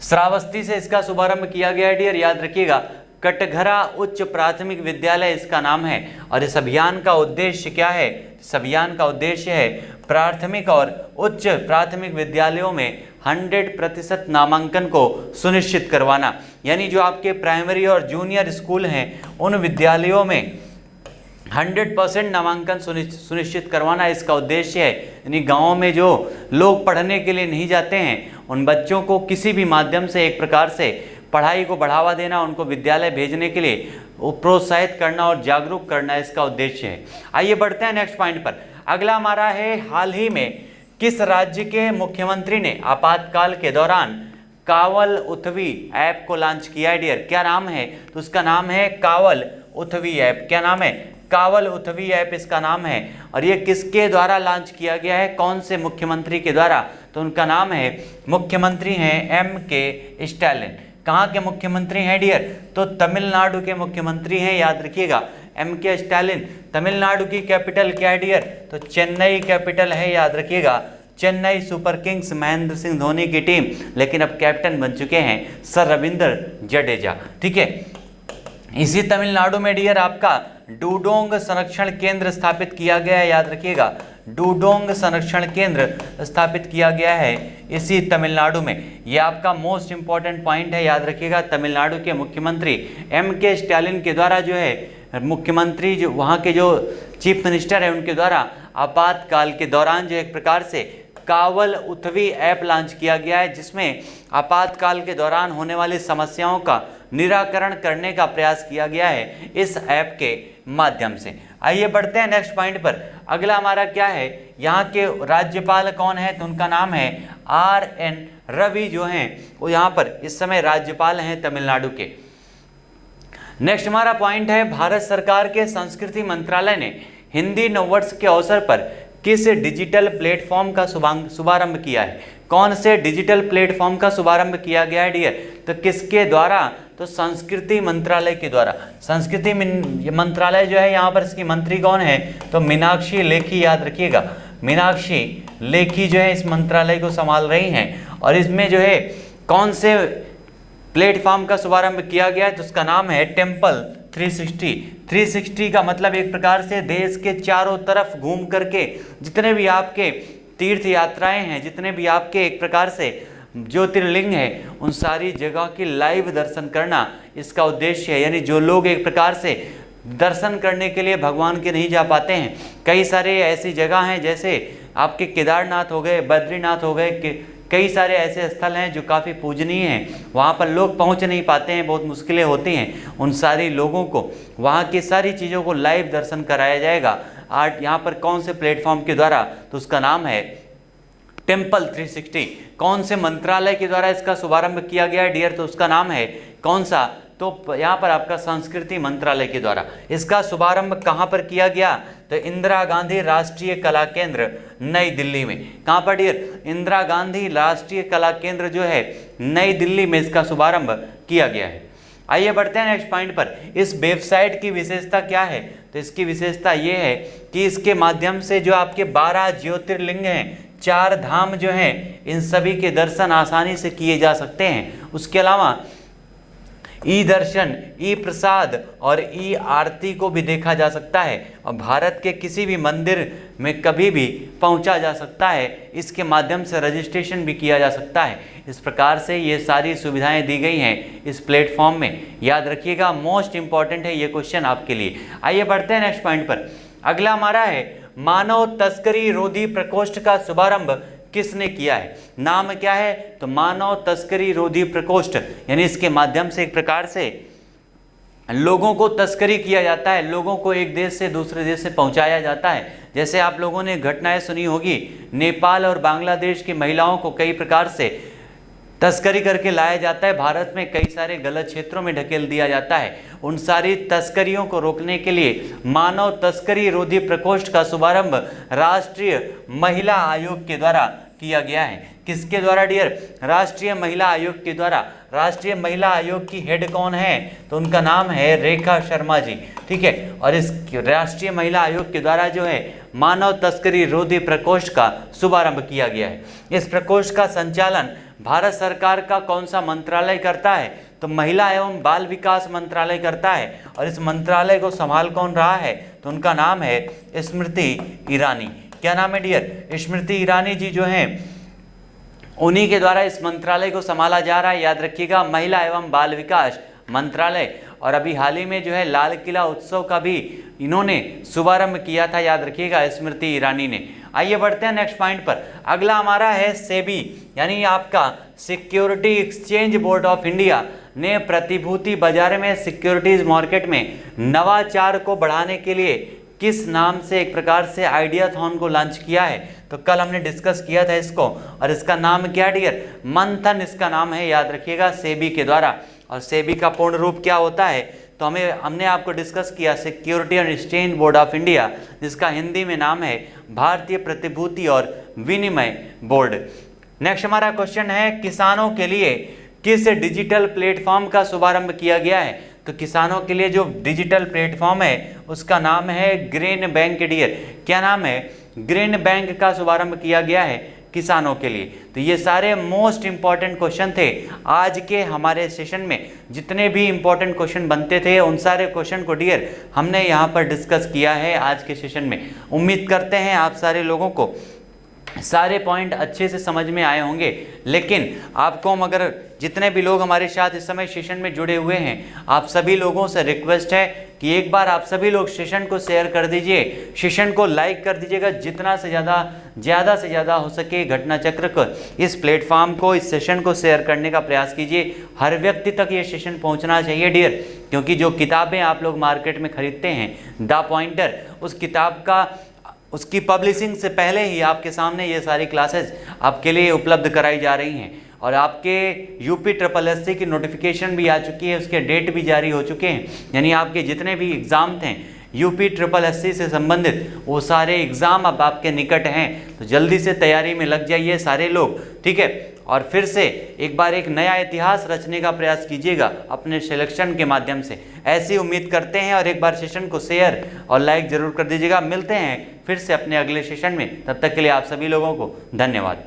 श्रावस्ती से इसका शुभारंभ किया गया है डियर, याद रखिएगा। कटघरा उच्च प्राथमिक विद्यालय इसका नाम है। और इस अभियान का उद्देश्य क्या है? इस अभियान का उद्देश्य है प्राथमिक और उच्च प्राथमिक विद्यालयों में 100% नामांकन को सुनिश्चित करवाना। यानी जो आपके प्राइमरी और जूनियर स्कूल हैं उन विद्यालयों में 100% नामांकन सुनिश्चित करवाना इसका उद्देश्य है। यानी गाँव में जो लोग पढ़ने के लिए नहीं जाते हैं उन बच्चों को किसी भी माध्यम से एक प्रकार से पढ़ाई को बढ़ावा देना, उनको विद्यालय भेजने के लिए प्रोत्साहित करना और जागरूक करना इसका उद्देश्य है। आइए बढ़ते हैं नेक्स्ट पॉइंट पर। अगला हमारा है, हाल ही में किस राज्य के मुख्यमंत्री ने आपातकाल के दौरान कावल उथवी ऐप को लॉन्च किया है डियर? क्या नाम है? तो उसका नाम है कावल उथवी ऐप। क्या नाम है? कावल उथवी ऐप इसका नाम है। और ये किसके द्वारा लॉन्च किया गया है? कौन से मुख्यमंत्री के द्वारा? तो उनका नाम है, मुख्यमंत्री हैं MK स्टालिन। कहाँ के मुख्यमंत्री हैं डियर? तो तमिलनाडु के मुख्यमंत्री हैं, याद रखिएगा। MK Stalin. तमिलनाडु की कैपिटल क्या है डियर? तो चेन्नई कैपिटल है, याद रखिएगा। चेन्नई सुपर किंग्स महेंद्र सिंह धोनी की टीम, लेकिन अब कैप्टन बन चुके हैं सर रविंद्र जडेजा। ठीक है, इसी तमिलनाडु में डियर आपका डूडोंग संरक्षण केंद्र स्थापित किया गया है, याद रखिएगा। डूडोंग संरक्षण केंद्र स्थापित किया गया है इसी तमिलनाडु में। ये आपका मोस्ट इंपॉर्टेंट पॉइंट है, याद रखिएगा। तमिलनाडु के मुख्यमंत्री MK स्टालिन के द्वारा जो है मुख्यमंत्री, जो वहाँ के जो चीफ मिनिस्टर है उनके द्वारा आपातकाल के दौरान जो एक प्रकार से कावल उथवी ऐप लॉन्च किया गया है, जिसमें आपातकाल के दौरान होने वाली समस्याओं का निराकरण करने का प्रयास किया गया है इस ऐप के माध्यम से। आइए बढ़ते हैं नेक्स्ट पॉइंट पर। अगला हमारा क्या है, यहाँ के राज्यपाल कौन है? तो उनका नाम है RN रवि, जो हैं वो यहाँ पर इस समय राज्यपाल हैं तमिलनाडु के। नेक्स्ट हमारा पॉइंट है, भारत सरकार के संस्कृति मंत्रालय ने हिंदी नववर्ष के अवसर पर किस डिजिटल प्लेटफॉर्म का शुभारंभ किया है? कौन से डिजिटल प्लेटफॉर्म का शुभारंभ किया गया है डियर? तो किसके द्वारा? तो संस्कृति मंत्रालय के द्वारा। संस्कृति मंत्रालय जो है यहाँ पर इसकी मंत्री कौन है? तो मीनाक्षी लेखी, याद रखिएगा। मीनाक्षी लेखी जो है इस मंत्रालय को संभाल रही हैं। और इसमें जो है कौन से प्लेटफॉर्म का शुभारंभ किया गया है? तो उसका नाम है टेम्पल 360। 360 का मतलब एक प्रकार से देश के चारों तरफ घूम करके जितने भी आपके तीर्थ यात्राएं हैं, जितने भी आपके एक प्रकार से ज्योतिर्लिंग है, उन सारी जगह की लाइव दर्शन करना इसका उद्देश्य है। यानी जो लोग एक प्रकार से दर्शन करने के लिए भगवान के नहीं जा पाते हैं, कई सारे ऐसी जगह हैं जैसे आपके केदारनाथ हो गए, बद्रीनाथ हो गए, कई सारे ऐसे स्थल हैं जो काफ़ी पूजनीय हैं, वहाँ पर लोग पहुँच नहीं पाते हैं, बहुत मुश्किलें होती हैं। उन सारी लोगों को वहाँ की सारी चीज़ों को लाइव दर्शन कराया जाएगा। यहाँ पर कौन से प्लेटफॉर्म के द्वारा? तो उसका नाम है टेम्पल 360। कौन से मंत्रालय के द्वारा इसका शुभारंभ किया गया है डियर? तो उसका नाम है कौन सा? तो यहाँ पर आपका संस्कृति मंत्रालय के द्वारा। इसका शुभारंभ कहाँ पर किया गया? तो इंदिरा गांधी राष्ट्रीय कला केंद्र नई दिल्ली में। कहाँ पर डियर? इंदिरा गांधी राष्ट्रीय कला केंद्र जो है नई दिल्ली में इसका शुभारंभ किया गया है। आइए बढ़ते हैं नेक्स्ट पॉइंट पर। इस वेबसाइट की विशेषता क्या है? तो इसकी विशेषता ये है कि इसके माध्यम से जो आपके 12 ज्योतिर्लिंग हैं, 4 धाम जो हैं, इन सभी के दर्शन आसानी से किए जा सकते हैं। उसके अलावा ई दर्शन, ई प्रसाद और ई आरती को भी देखा जा सकता है और भारत के किसी भी मंदिर में कभी भी पहुंचा जा सकता है। इसके माध्यम से रजिस्ट्रेशन भी किया जा सकता है। इस प्रकार से ये सारी सुविधाएं दी गई हैं इस प्लेटफॉर्म में। याद रखिएगा, मोस्ट इंपॉर्टेंट है ये क्वेश्चन आपके लिए। आइए बढ़ते हैं नेक्स्ट पॉइंट पर। अगला हमारा है मानव तस्करी रोधी प्रकोष्ठ का शुभारंभ किसने किया है? नाम क्या है? तो मानव तस्करी रोधी प्रकोष्ठ, यानी इसके माध्यम से एक प्रकार से लोगों को तस्करी किया जाता है, लोगों को एक देश से दूसरे देश से पहुंचाया जाता है। जैसे आप लोगों ने घटनाएं सुनी होगी, नेपाल और बांग्लादेश की महिलाओं को कई प्रकार से तस्करी करके लाया जाता है, भारत में कई सारे गलत क्षेत्रों में ढकेल दिया जाता है। उन सारी तस्करियों को रोकने के लिए मानव तस्करी रोधी प्रकोष्ठ का शुभारंभ राष्ट्रीय महिला आयोग के द्वारा किया गया है। किसके द्वारा डियर? राष्ट्रीय महिला आयोग के द्वारा। राष्ट्रीय महिला आयोग की हेड कौन है? तो उनका नाम है रेखा शर्मा जी, ठीक है। और इस राष्ट्रीय महिला आयोग के द्वारा जो है मानव तस्करी रोधी प्रकोष्ठ का शुभारंभ किया गया है। इस प्रकोष्ठ का संचालन भारत सरकार का कौन सा मंत्रालय करता है? तो महिला एवं बाल विकास मंत्रालय करता है। और इस मंत्रालय को संभाल कौन रहा है? तो उनका नाम है स्मृति ईरानी। क्या नाम है डियर? स्मृति ईरानी जी जो हैं, उन्हीं के द्वारा इस मंत्रालय को संभाला जा रहा है। याद रखिएगा, महिला एवं बाल विकास मंत्रालय। और अभी हाल ही में जो है लाल किला उत्सव का भी इन्होंने शुभारंभ किया था, याद रखिएगा, स्मृति ईरानी ने। आइए बढ़ते हैं नेक्स्ट पॉइंट पर। अगला हमारा है सेबी, यानी आपका security exchange board of India ने प्रतिभूति बाजार में, सिक्योरिटीज मार्केट में नवाचार को बढ़ाने के लिए किस नाम से एक प्रकार से आइडियाथॉन को लॉन्च किया है? तो कल हमने डिस्कस किया था इसको, और इसका नाम क्या डियर? मंथन इसका नाम है, याद रखिएगा, सेबी के द्वारा। और सेबी का पूर्ण रूप क्या होता है? तो हमने आपको डिस्कस किया security and exchange board of India, जिसका हिंदी में नाम है भारतीय प्रतिभूति और विनिमय बोर्ड। नेक्स्ट हमारा क्वेश्चन है किसानों के लिए किस डिजिटल प्लेटफॉर्म का शुभारंभ किया गया है? तो किसानों के लिए जो डिजिटल प्लेटफॉर्म है उसका नाम है ग्रेन बैंक डियर। क्या नाम है? ग्रेन बैंक का शुभारंभ किया गया है किसानों के लिए। तो ये सारे मोस्ट इंपॉर्टेंट क्वेश्चन थे आज के हमारे सेशन में। जितने भी इंपॉर्टेंट क्वेश्चन बनते थे उन सारे क्वेश्चन को डियर हमने यहाँ पर डिस्कस किया है आज के सेशन में। उम्मीद करते हैं आप सारे लोगों को सारे पॉइंट अच्छे से समझ में आए होंगे। लेकिन आपको अगर जितने भी लोग हमारे साथ इस समय सेशन में जुड़े हुए हैं, आप सभी लोगों से रिक्वेस्ट है कि एक बार आप सभी लोग सेशन को शेयर कर दीजिए, सेशन को लाइक कर दीजिएगा, जितना से ज़्यादा हो सके घटना चक्र को, इस प्लेटफॉर्म को, इस सेशन को शेयर करने का प्रयास कीजिए। हर व्यक्ति तक ये सेशन पहुंचना चाहिए डियर, क्योंकि जो किताबें आप लोग मार्केट में खरीदते हैं द पॉइंटर, उस किताब का उसकी पब्लिशिंग से पहले ही आपके सामने ये सारी क्लासेस आपके लिए उपलब्ध कराई जा रही हैं। और आपके यूपी SSSC की नोटिफिकेशन भी आ चुकी है, उसके डेट भी जारी हो चुके हैं। यानी आपके जितने भी एग्ज़ाम थे यूपी SSSC से संबंधित, वो सारे एग्ज़ाम अब आपके निकट हैं। तो जल्दी से तैयारी में लग जाइए सारे लोग, ठीक है। और फिर से एक बार एक नया इतिहास रचने का प्रयास कीजिएगा अपने सिलेक्शन के माध्यम से, ऐसी उम्मीद करते हैं। और एक बार सेशन को शेयर और लाइक ज़रूर कर दीजिएगा। मिलते हैं फिर से अपने अगले सेशन में, तब तक के लिए आप सभी लोगों को धन्यवाद।